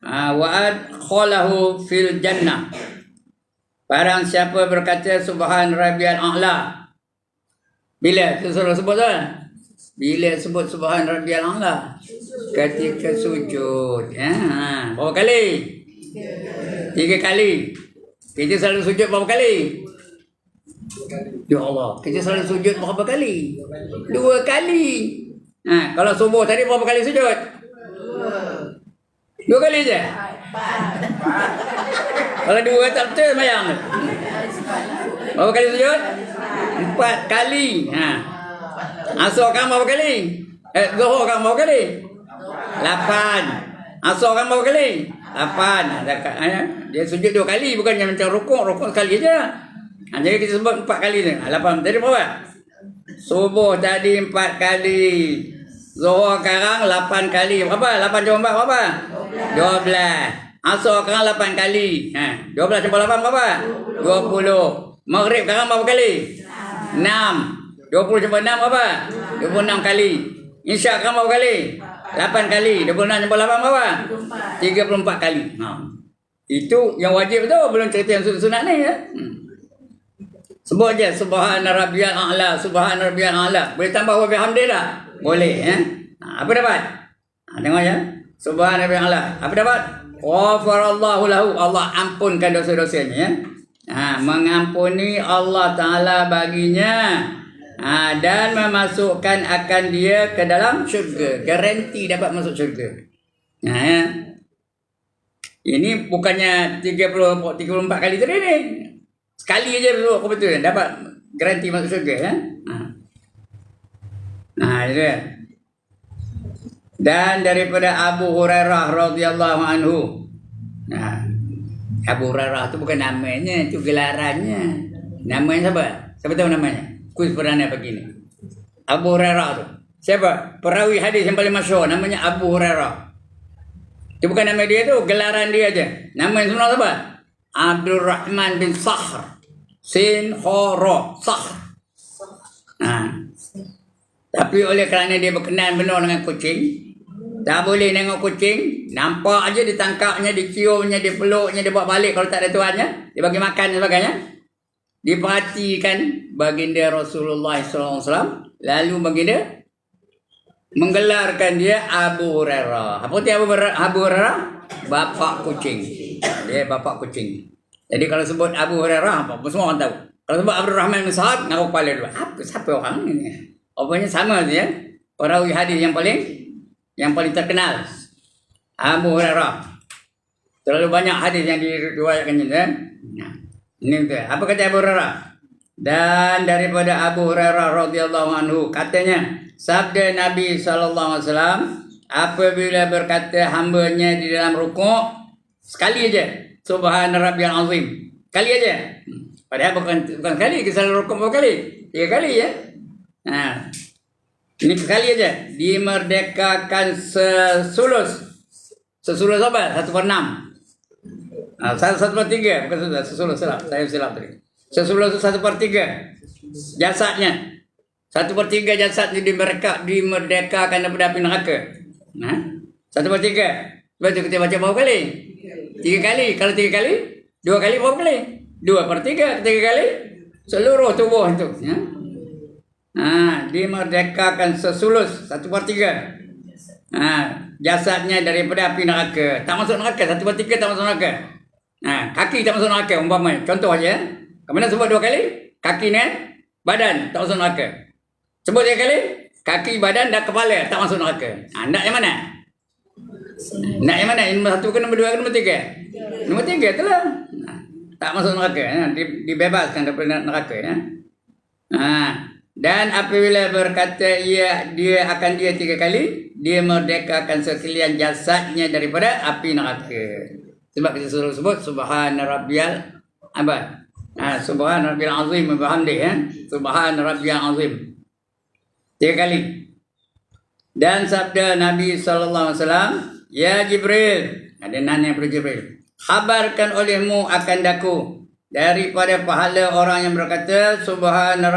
wa adkhalahu fil jannah." Barang siapa berkata subhana rabbiyal a'la. Bila Rasulullah sebut tu? Bila sebut subhana rabbiyal a'la? Ketika sujud. Berapa kali? 3 kali. Kita selalu sujud berapa kali? Ya Allah, kita selalu sujud berapa kali? 2 kali. Kalau subuh tadi berapa kali sujud? 2 kali je? Kalau 2 tak betul sembahyang tu. Berapa kali sujud? 4 kali. Asar kan berapa kali? Zuhur kan berapa kali? 8. Asar kan berapa kali? 8. Dia sujud 2 kali, bukannya macam rukuk sekali je. Jadi kita sebut 4 kali ni. 8. Tadi berapa? Subuh tadi 4 kali. Zuhur sekarang 8 kali. Berapa? 8 jumpa 4 berapa? 12. Asar sekarang 8 kali. 12 jumpa 8 berapa? 20. Maghrib sekarang berapa kali? 6. 20 jumpa 6 berapa? 26 kali. Isyak sekarang berapa kali? 8 kali. 26 jumpa 8 berapa? 34 kali. Itu yang wajib tu. Belum cerita yang sunat ni ya. Sebut je subhana rabbiyal a'la, subhana rabbiyal a'la. Boleh tambah wa bihamdi tak? Boleh ya. Apa dapat? Tengok ya. Subhana rabbiyal a'la. Apa dapat? Ghafarallahu lahu. Allah ampunkan dosa-dosanya ya. Mengampuni Allah Taala baginya. Dan memasukkan akan dia ke dalam syurga. Garanti dapat masuk syurga. Ya. Ini bukannya 34 kali tadi ni. Sekali aja berdoa aku betul dapat garanti masuk syurga ya. Itu dia. Dan daripada Abu Hurairah radhiyallahu anhu. Abu Hurairah tu bukan namanya, itu gelarannya. Namanya siapa? Siapa tahu namanya? Kuis perdana pagi ni. Abu Hurairah tu. Siapa? Perawi hadis yang paling masyhur namanya Abu Hurairah. Itu bukan nama dia tu, gelaran dia aja. Nama yang sebenar siapa? Abdul Rahman bin Sahr. Sin Horo Sahr. Tapi oleh kerana dia berkenan benar dengan kucing, tak boleh tengok kucing, nampak aja ditangkapnya, diciumnya, dipeluknya, dibawa balik kalau tak ada tuannya, dia bagi makan dan sebagainya. Diperhatikan baginda Rasulullah SAW, lalu baginda menggelarkan dia Abu Hurairah. Apa dia Abu Hurairah? Bapak kucing. Dia bapak kucing. Jadi kalau sebut Abu Hurairah, apa semua orang tahu. Kalau sebut Abdul Rahman bin Sa'ad, ngaku kepala dulu. Siapa orang ni? Rupanya sama dia. Perawi hadis yang paling terkenal. Abu Hurairah. Terlalu banyak hadis yang diriwayatkan ni kan. Ini tu. Apa kata Abu Hurairah? Dan daripada Abu Hurairah radhiyallahu anhu katanya, sabda Nabi sallallahu alaihi wasallam, apabila berkata hamba-Nya di dalam rukuk sekali aja, subhana rabbiyal azim. Kali aja. Padahal bukan sekali, kita selalu rukuk berapa kali? 3 kali ya. Ini sekali aja. Dimerdekakan sesulus. Sesulus apa? 1/6. 1/3 bukan sesulus, salah. Saya silap tadi. Sesulus 1/3 jasadnya. 1/3 jasadnya dimerdekakan daripada api neraka. 1/3. Betul kita baca berapa kali? 3 kali. Kalau 3 kali, 2 kali berapa kali? 2/3. 3 kali seluruh tubuh itu. Dimerdekakan sesulus 1/3. Jasadnya daripada api neraka. Tak masuk neraka. 1/3 tak masuk neraka. Kaki tak masuk neraka umpamanya. Contoh aja. Kemudian sebut 2 kali. Kaki ni badan tak masuk neraka. Sebut 3 kali. Kaki, badan dan kepala tak masuk neraka. Nak yang mana? Nak yang mana? Nombor 1 ke nombor 2 ke nombor 3? Nombor 3 tu lah. Tak masuk neraka. Dibebaskan daripada neraka. Dan apabila berkata dia akan 3 kali, dia merdekakan sekalian jasadnya daripada api neraka. Sebab kita suruh sebut subhana rabbiyal apa? Subhana rabbiyal azim wa bihamdihi, subhana rabbiyal azim. 3 kali. Dan sabda Nabi sallallahu alaihi wasallam, ya Jibril, ada nanya kepada Jibril, khabarkan olehmu akan daku daripada pahala orang yang berkata subhana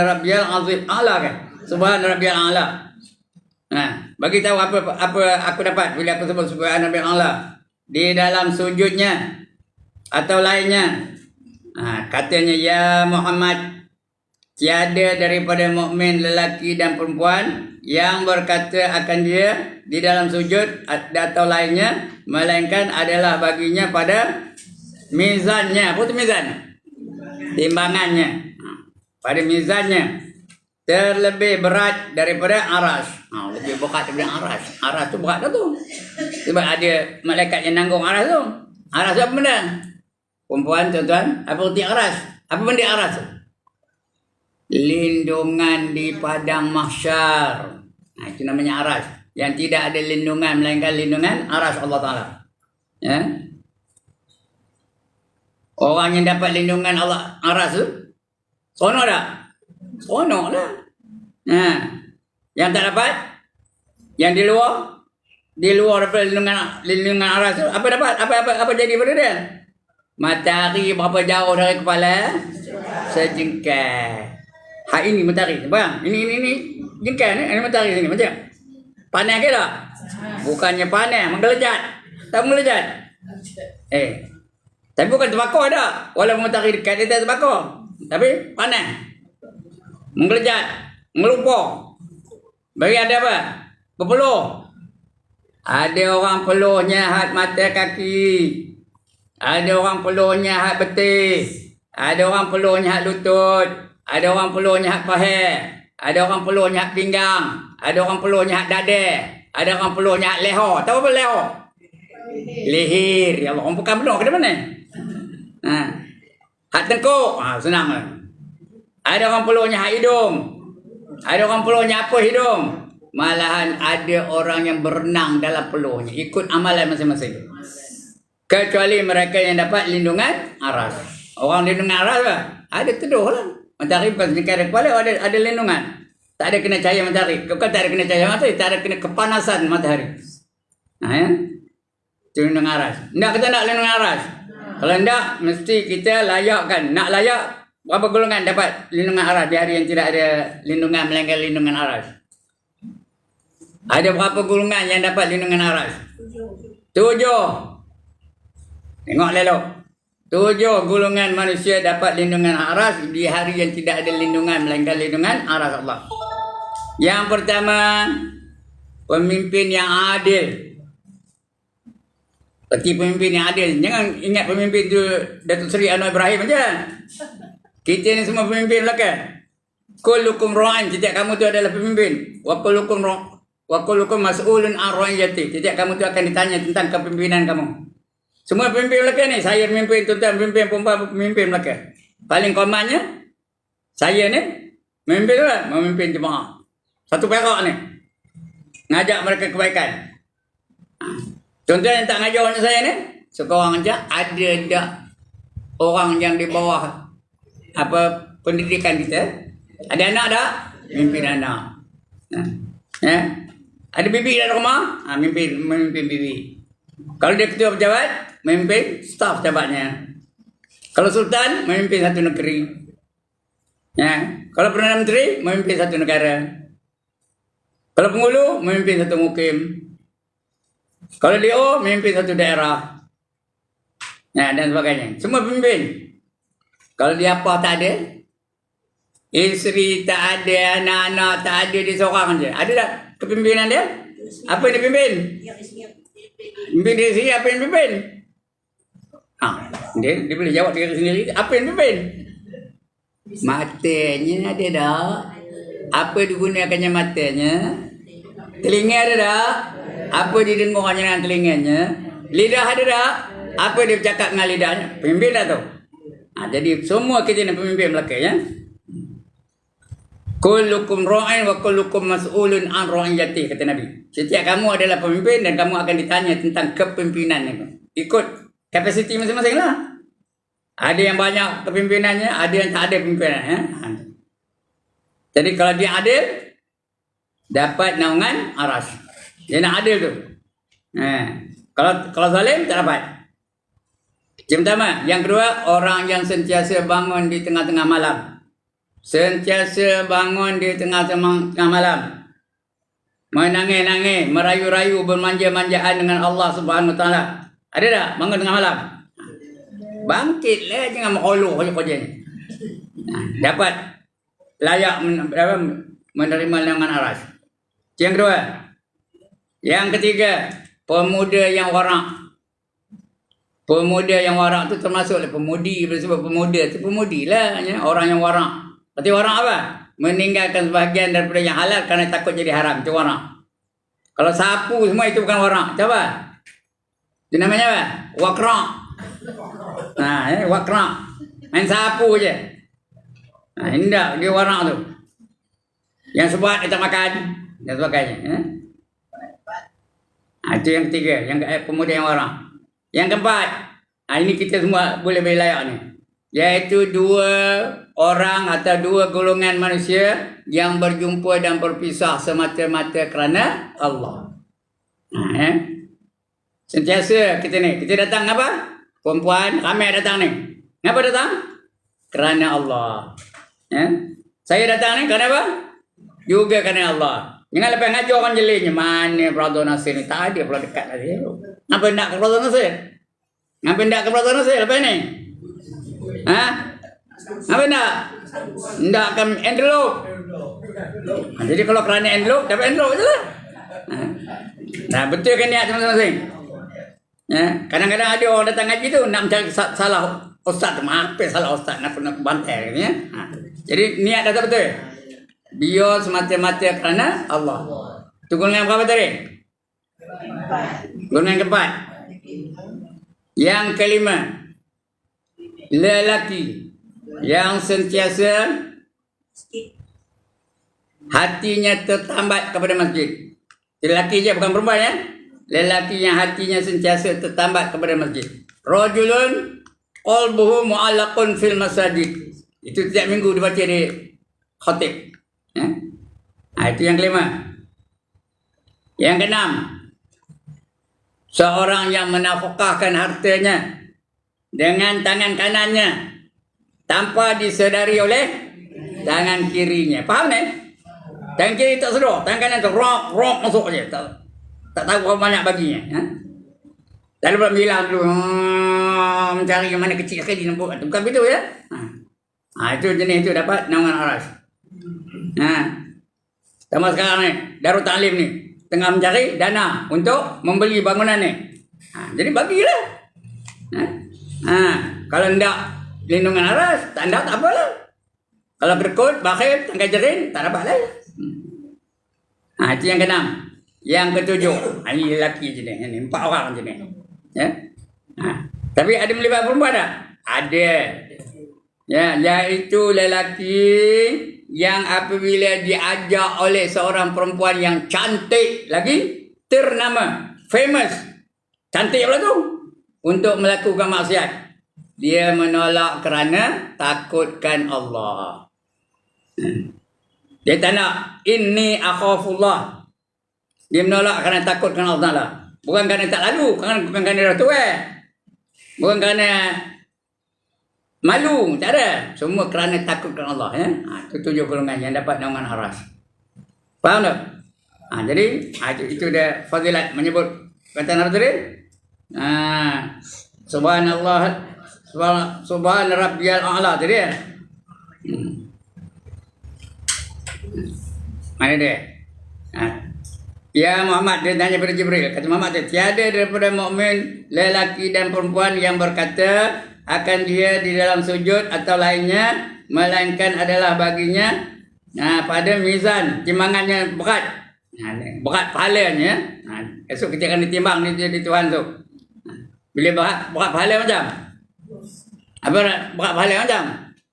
rabbiyal azim a'la kan? Subhana rabbiyal a'la. Bagi tahu apa aku dapat bila aku sebut subhana rabbiyal a'la di dalam sujudnya atau lainnya. Katanya, ya Muhammad, tiada daripada mukmin lelaki dan perempuan yang berkata akan dia di dalam sujud atau lainnya, melainkan adalah baginya pada mizannya. Apa itu mizan? Timbangannya. Pada mizannya terlebih berat daripada aras. Lebih berat daripada aras. Aras tu berat tu. Sebab ada malaikat yang nanggung aras tu. Aras tu apa benda? Perempuan, tuan-tuan, apa arti aras? Apa benda aras tu? Lindungan di padang mahsyar. Itu namanya aras. Yang tidak ada lindungan melainkan lindungan aras Allah Ta'ala. Ya? Orang yang dapat lindungan Allah aras tu, seronok tak? Seronok lah. Yang tak dapat, yang di luar daripada lindungan aras tu, apa dapat? Apa jadi pada dia? Matahari berapa jauh dari kepala? Sejengkal. Hak ini matahari, bang. Ini jengkal ni, ini matahari sini macam. Panas ke tak? Bukannya panas, menggelejat. Tak menggelejat. Tapi bukan terbakar dah. Walaupun matahari dekat, dia tak terbakar. Tapi panas. Menggelejat, melumpur. Bagi ada apa? Berpeluh. Ada orang peluhnya hak mata kaki. Ada orang peluhnya hak betis. Ada orang peluhnya hak lutut. Ada orang peluhnya hak paha. Ada orang peluhnya hak pinggang. Ada orang peluhnya hak dada. Ada orang peluhnya hak leher. Tahu apa leher? Leher. Ya Allah, orang bukan peluh ke mana? Hak tengkuk. Senang lah. Ada orang peluhnya hak hidung. Ada orang peluhnya apa hidung. Malahan ada orang yang berenang dalam peluhnya. Ikut amalan masing-masing. Kecuali mereka yang dapat lindungan aras. Orang lindungan aras lah. Ada teduh lah. Matahari pas dekat kepala ada lindungan. Tak ada kena cahaya matahari. Bukan tak ada kena cahaya matahari, tak ada kena kepanasan matahari. Ya. Itu lindungan aras. Nak kita nak lindungan aras? Kalau tidak, mesti kita layakkan. Nak layak, berapa golongan dapat lindungan aras di hari yang tidak ada lindungan melainkan lindungan aras? Ada berapa golongan yang dapat lindungan aras? 7. Tengok lelok. 7 golongan manusia dapat lindungan aras di hari yang tidak ada lindungan melainkan lindungan aras Allah. Yang pertama, pemimpin yang adil. Seperti pemimpin yang adil. Jangan ingat pemimpin tu Datuk Seri Anwar Ibrahim aja. Kita ni semua pemimpin belakang. Kullukum ra'in, setiap kamu tu adalah pemimpin. Wa kullukum mas'ulun an ra'iyati. Setiap kamu tu akan ditanya tentang kepemimpinan kamu. Semua pemimpin belakang ni, saya pemimpin, tuan-tuan pemimpin, perempuan pemimpin belakang. Paling komannya, saya ni, memimpin tu lah, memimpin jemaah. Satu perak ni. Ngajak mereka kebaikan. Tuan-tuan yang tak ngajak orang saya ni, sekarang aja ada tak orang yang di bawah apa pendidikan kita? Ada anak tak? Memimpin anak. Ada bibi dalam rumah? Memimpin bibi. Kalau dia ketua pejabat, memimpin staf pejabatnya. Kalau sultan, memimpin satu negeri. Kalau Perdana Menteri, memimpin satu negara. Kalau penghulu, memimpin satu mukim. Kalau DO, memimpin satu daerah. Dan sebagainya. Semua pemimpin. Kalau dia apa tak ada, isteri tak ada, anak-anak tak ada, dia seorang je. Ada tak kepimpinan dia? Apa yang dia pimpin? Pimpin diri sendiri, apa yang pimpin? Dia boleh jawab diri sendiri. Apa yang pimpin? Matanya ada tak? Apa digunakannya matanya? Telinga ada tak? Apa didengarnya dengan telinganya? Lidah ada tak? Apa dia bercakap dengan lidahnya? Pemimpin dah tu. Jadi semua kita ni pemimpin belakang ya. Kullukum ra'in wa kullukum mas'ulun an ra'iyati, kata Nabi. Setiap kamu adalah pemimpin dan kamu akan ditanya tentang kepimpinan itu. Ikut kapasiti masing-masing lah. Ada yang banyak kepimpinannya, ada yang tak ada pimpinannya. Jadi kalau dia adil, dapat naungan arasy. Dia nak adil tu. Kalau zalim tak dapat. Yang pertama, yang kedua, orang yang sentiasa bangun di tengah-tengah malam. Sentiasa bangun di tengah-tengah malam. Menangis-nangis, merayu-rayu, bermanja-manjaan dengan Allah Subhanahu Wa Taala. Ada tak bangun tengah malam? Bangkitlah, jangan mengeluh kerja ni. Dapat layak menerima naungan arasy. Yang kedua. Yang ketiga, pemuda yang warak. Pemuda yang warak tu termasuklah pemudi. Sebab pemuda tu pemudi lah, ya? Orang yang warak. Berarti warak apa? Meninggalkan sebahagian daripada yang halal kerana takut jadi haram. Itu warak. Kalau sapu semua itu bukan warak. Coba. Itu namanya apa? Wakrak. Wakrak. Main sapu je. Hendak dia warak tu. Yang sebuat dia tak makan. Dan sebagainya. Itu yang ketiga. Yang pemuda yang warak. Yang keempat. Ini kita semua boleh layak ni. Iaitu dua orang atau dua golongan manusia yang berjumpa dan berpisah semata-mata kerana Allah. Sentiasa kita ni. Kita datang apa? Perempuan ramai datang ni. Kenapa datang? Kerana Allah. Saya datang ni kerana apa? Juga kerana Allah. Jangan lepas ngajar orang jelingnya. Mana Brother Nasir ni? Tak ada pula dekat lagi. Kenapa nak ke Brother Nasir? Kenapa nak ke Brother Nasir lepas ni? Apa nak? Nak akan envelope. Jadi kalau kerana envelope, dapat envelope je lah. Betul kan niat masing-masing? Kadang-kadang ada orang datang ngaji tu nak mencari salah ustaz. Apa salah ustaz? Nak bantai kan, ya? Jadi niat dah tak betul. Dia semata-mata kerana Allah. Itu golongan berapa tadi? Golongan keempat. Yang kelima, lelaki yang sentiasa hatinya tertambat kepada masjid. Lelaki je, bukan perempuan, ya. Lelaki yang hatinya sentiasa tertambat kepada masjid. Rajulun qalbuhu mu'allaqun fil masajid. Itu setiap minggu dibaca di khatib. Itu yang kelima. Yang keenam, seorang yang menafkahkan hartanya dengan tangan kanannya tanpa disedari oleh tangan kirinya. Faham ni? Tangan kiri tak sedar, tangan kanan tu rock masuk je. Tak tahu berapa banyak baginya. Lalu pula bilang dulu, mencari yang mana kecil sekali nampak. Bukan begitu, ya? Itu jenis itu dapat naungan arasy. Sama sekarang ni, Darul Ta'lim ni tengah mencari dana untuk membeli bangunan ni. Jadi bagilah. Kalau tidak lindungan arasy, tak apalah. Kalau berkut, bakhil, tangkai jerin, tak dapat lah. Itu yang keenam. Yang ketujuh, ini lelaki je ni. 4 orang je ni. Tapi ada melibat perempuan tak? Ada. Iaitu lelaki yang apabila diajak oleh seorang perempuan yang cantik lagi, ternama, famous, cantik pula tu, untuk melakukan maksiat, dia menolak kerana takutkan Allah. Dia tak nak, inni akhafullah. Dia menolak kerana takutkan Allah Ta'ala. Bukan kerana tak lalu, bukan kerana dah tua, bukan kerana malu, tak ada. Semua kerana takutkan Allah. Itu 7 golongan yang dapat naungan arasy. Faham tak? Jadi itu dia fadilat menyebut kata apa tadi? Subhanallah, subhan rabbiyal a'la tadi ya. Mana dia? Ya Muhammad, dia tanya pada Jibril. Kata Muhammad, tiada daripada mukmin lelaki dan perempuan yang berkata akan dia di dalam sujud atau lainnya, melainkan adalah baginya pada mizan timbangannya berat, berat pahalanya. Esok kita akan ditimbang di Tuhan tu. Bila berat pahala macam apa? Berat pahala macam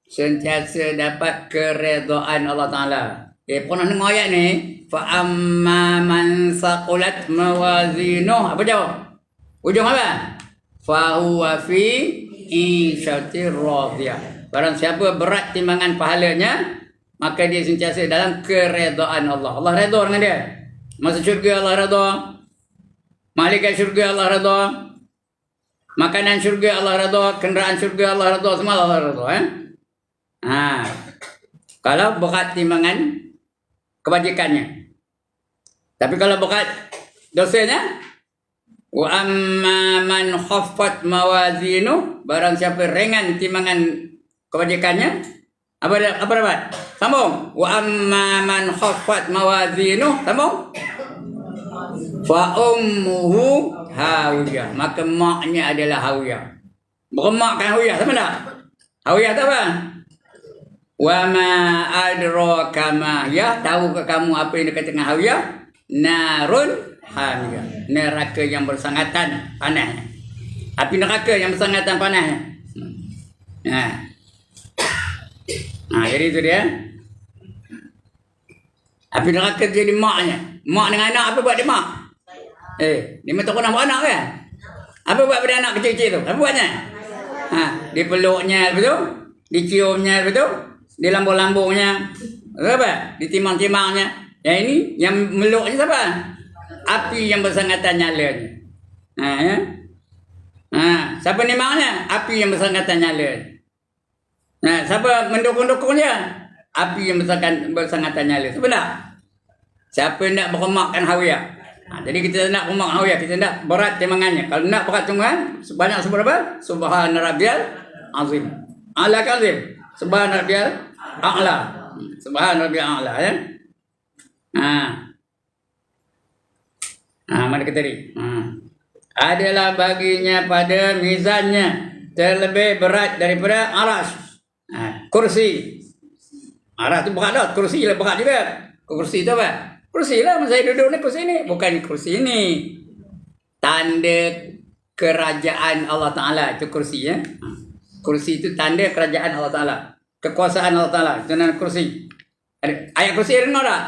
sentiasa dapat keredaan Allah Ta'ala. Pernah dengar ayat ni? Fa'amma man saqulat mawazinuh. Apa jawab? Ujung apa? Fahuwa fi isyatir radiyah. Barang siapa berat timbangan pahalanya, maka dia sentiasa dalam keredaan Allah. Allah redha dengan dia. Masuk syurga Allah redha. Malaikat syurga Allah redha. Makanan syurga Allah redha. Kenderaan syurga Allah redha. Semua Allah redha. Kalau berat timbangan kebajikannya. Tapi kalau berat dosanya, wa amma man khaffat mawazinu, barang siapa ringan timbangan kebajikannya, apa dapat? Sambung. Wa amma man khaffat mawazinu, sambung. Fa ummuhu hawiyah, maka maknya adalah hawiyah. Bukan mak kan hawiyah, sama tak? Hawiyah tu apa? Wa ma adraka ma ya, tahu ke kamu apa yang dekat dengan hawiyah? Narun hamiyah, neraka yang bersangatan panasnya. Api neraka yang bersangatan panasnya. Jadi itu dia. Api neraka jadi maknya. Mak dengan anak apa buat dia mak? Dia minta kau nak buat anak kan? Apa buat pada anak kecil-kecil tu? Apa buatnya? Dipeluknya betul? Diciumnya betul? Di lambung-lambungnya, apa? Di timang-timangnya. Yang ini yang meluknya siapa? Api yang bersangatan nyalanya. Siapa nimangnya? Api yang bersangatan nyalanya. Siapa mendukung-dukung dia? Api yang bersangatan nyala. Sebenarnya siapa nak berkemakkan hawiyah? Jadi kita nak berkemak hawiyah, kita nak berat timbangannya. Kalau nak berat timbangan, sebanyak seberapa? Subhana rabbiyal azim. Ala kazim. Subhana rabbiyal a'la. Subhana rabbiyal a'la ya. Mana kita tadi? Adalah baginya pada mizannya terlebih berat daripada aras. Kursi. Aras tu berat dah, kursi lah berat juga. Kursi tu apa? Kursi lah, saya duduk ni kursi ni. Bukan kursi ni. Tanda kerajaan Allah Ta'ala. Itu kursi ya. Kursi itu tanda kerajaan Allah Ta'ala. Kekuasaan Allah Ta'ala. Itu nama kursi. Ayat kursi ada tak?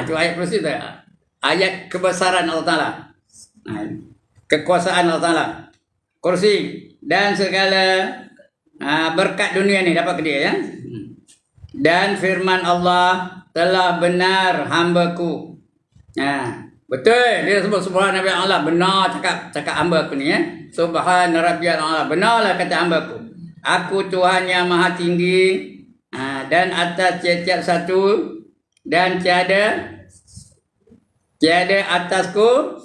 Itu ayat kursi tu. Ayat kebesaran Allah Ta'ala. Kekuasaan Allah Ta'ala. Kursi. Dan segala berkat dunia ni dapat ke dia ya. Dan firman Allah, telah benar hambaku. Betul dia sebut subhana rabbiyal a'la, benar cakap hambaku ni ya. Subhana rabbiyal a'la, benarlah kata hambaku. Aku Tuhan yang maha tinggi dan atas tiap-tiap satu, dan tiada atasku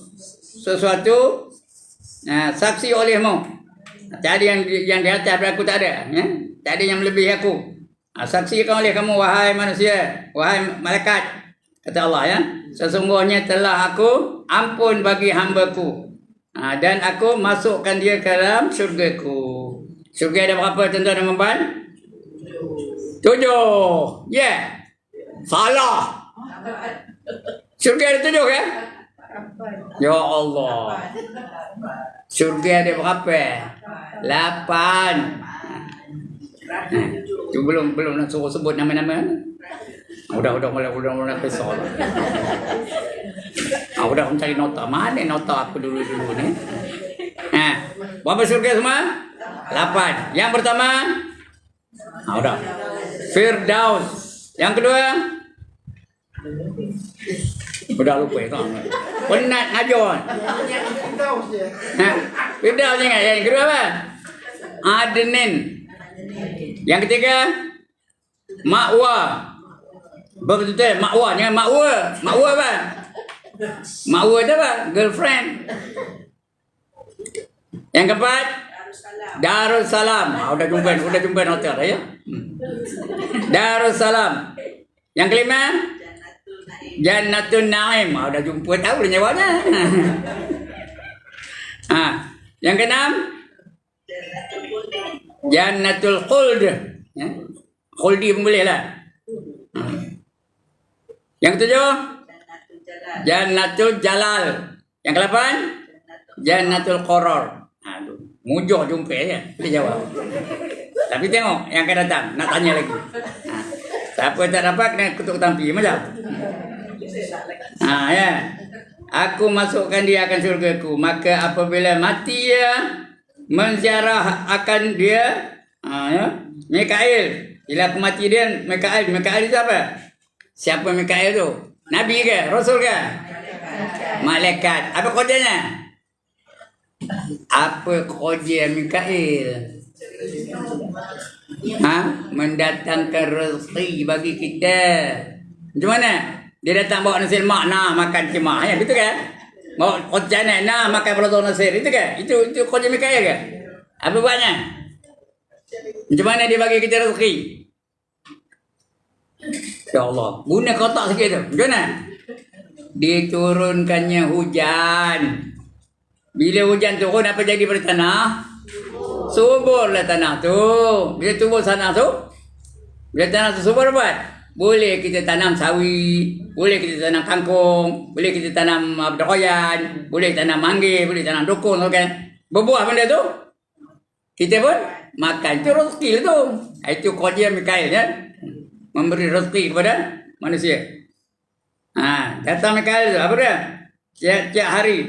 sesuatu saksi olehmu. Tak ada yang di atas aku, tak ada ya. Tak ada yang melebihi aku. Saksikan oleh kamu wahai manusia, wahai malaikat, kata Allah ya. Sesungguhnya telah aku ampun bagi hambaku, dan aku masukkan dia ke dalam syurgaku. Syurga ada berapa tuan-tuan dan puan? 7. Ya. Salah. Syurga ada 7 kan? Ya Allah. Syurga ada berapa? 8. Tu belum nak suruh sebut nama-nama. Udah mula kesal. Udah mencari nota. Mana nota aku dulu ni? Berapa syurga semua? 8. Yang pertama, udah. Firdaus. Yang kedua, udah lupa itu. Penat ngajon. Firdaus ingat. Yang kedua apa? Adnin. Yang ketiga, Ma'wa. Betul-betul Ma'wa, jangan Ma'wa. Ma'wa apa? Ma'wa itu apa? Girlfriend. Yang keempat, Darussalam. Udah jumpa hotel dah ya. Darussalam. Yang kelima, Jannatun Naim. Udah jumpa, tahu dah nyawanya. Yang keenam, Jannatul Khuld. Ya. Khuldi pun boleh lah. Yang ketujuh, Jannatul Jalal. Yang ke-8, Jannatul Qaror. Mujoh jumpa ya. Boleh jawab. Tapi tengok yang akan datang, nak tanya lagi. Siapa tak dapat kena ketuk tampi macam. Ya. Aku masukkan dia akan syurgaku. Maka apabila mati ya, menziarah akan dia, ya, Mikail. Bila aku mati dia, Mikail itu apa? Siapa Mikail tu? Nabi ke? Rasul ke? Malaikat. Apa kodenya? Apa kode Mikail? Mendatangkan rezeki bagi kita. Macam mana? Dia datang bawa nasi lemak, nah makan cemah, ya betul kan? Bawa kocana, nah makan pelotok nasi, itu kan? Itu kode Mikail ke? Apa buatnya? Macam mana dia bagi kita rezeki? Ya Allah, guna kotak sikit tu. Macam mana? Diturunkannya hujan. Bila hujan turun, apa jadi pada tanah? Suburlah tanah tu. Bila subur tanah tu, bila tanah tu subur apa? Boleh kita tanam sawi, boleh kita tanam kangkung, boleh kita tanam doyan, boleh tanam mangga, boleh tanam dukun, kan? Berbuah benda tu, kita pun makan. Itu rezeki tu. Itu kode Mikail, ya? Memberi rezeki kepada manusia. Kata Mikail tu apa dia? Tiap-tiap hari.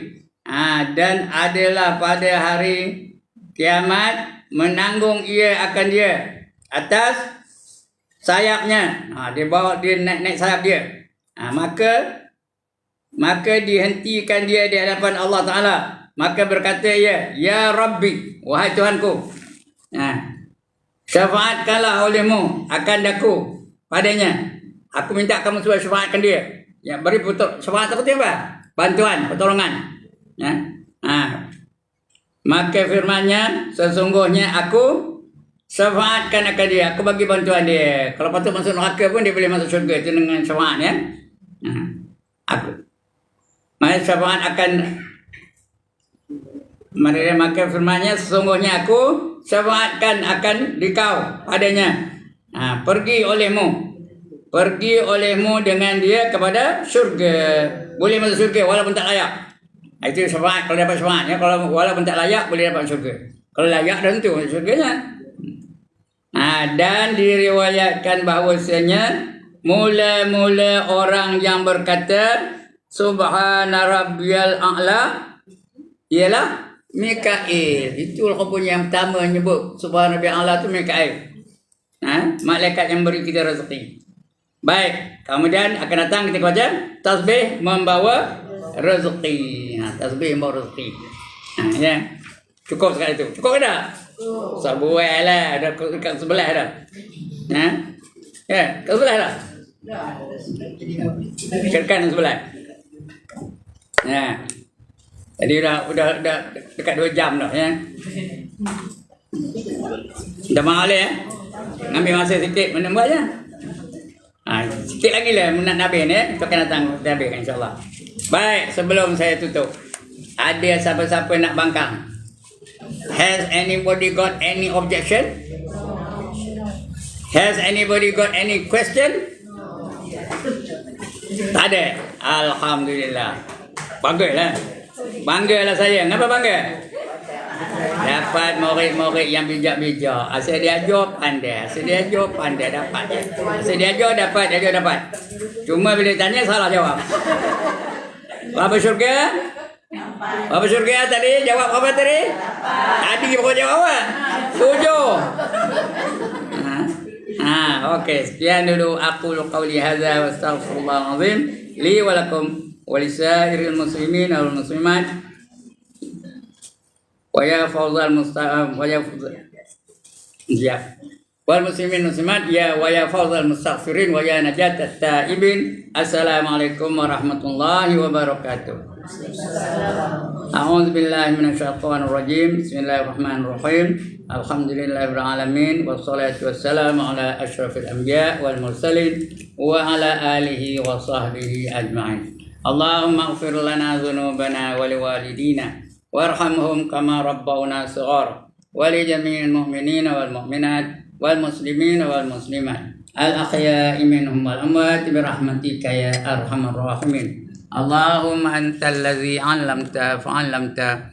Dan adalah pada hari kiamat menanggung ia akan dia atas sayapnya. Dia bawa dia naik sayap dia. Maka dihentikan dia di hadapan Allah Taala. Maka berkata ia, ya Rabbi, wahai Tuhanku, syafaatkanlah olehmu akan daku padanya. Aku minta kamu supaya syafaatkan dia. Ya, beri syafaat seperti apa? Bantuan, pertolongan. Ya. Maka firman-Nya, sesungguhnya aku syafaatkan akan dia. Aku bagi bantuan dia. Kalau patut masuk neraka pun dia boleh masuk syurga. Itu dengan syafaat, ya. Aku. Maka syafaat akan maka firman-Nya, sesungguhnya aku syafaatkan akan dikau padanya. Pergi olehmu dengan dia kepada syurga. Boleh masuk syurga walaupun tak layak. Itu syafaat kalau dapat syafaat, ya. Kalau walaupun tak layak boleh dapat syurga. Kalau layak dah tentu masuk syurganya. Dan diriwayatkan bahawasanya mula-mula orang yang berkata subhana rabbiyal a'la ialah Mikail. Itu rupanya yang pertama nyebut subhana rabbiyal a'la tu Mikail. Malaikat yang beri kita rezeki. Baik, kemudian akan datang kita baca tasbih membawa rezeki. Tasbih membawa rezeki. Ya. Cukup sekali itu. Cukup ke tak? Sabuai lah, ada kat sebelah dah. Ya, kat sebelah dah. Kat kanan sebelah. Ya. Tadi udah dekat 2 jam dah, ya. Dah mahal, ya. Ambil masa sikit mana buatnya. Sikit lagi lah nak habis ni, kita akan datang kita habis insya-Allah. Baik, sebelum saya tutup, ada siapa-siapa nak bangkang? Has anybody got any objection? Has anybody got any question? Tak ada. Alhamdulillah. Baguslah. Banggalah saya. Kenapa bangga? Dapat murid-murid yang bijak-bijak. Asal dia ajar pandai. Asal dia ajar pandai dapat. Asal dia ajar dapat. Cuma bila tanya salah jawab. Apa syurga? Apa syurga tadi? Jawab apa tadi? Tadi pun jawab apa? 7. Okey. Sekian dulu aku qauli hadza wa astaghfirullahal azim li wa lakum wa lisairil muslimin wal muslimat. Wa ya fawzal mustaqim wa ya wal muslimin muslimat ya wa ya fawzal mustaghfirin wa ya najatat taibin. Assalamualaikum warahmatullahi wabarakatuh. A'udzu billahi minasyaitonir rajim. Bismillahirrahmanirrahim. Alhamdulillahirabbil alamin wassalatu wassalamu ala asyrafil anbiya wal mursalin wa ala alihi wa sahbihi ajma'in. Allahumma ighfir lana dhunubana wa liwalidina warhamhum kama rabbawna shighara wa li jami'il mu'minina wal mu'minat wal muslimina wal muslimat al ahya'i minhum wal amwat bi rahmatika ya arhamar rahimin. Allahumma antal ladzi 'allamta fa'allamta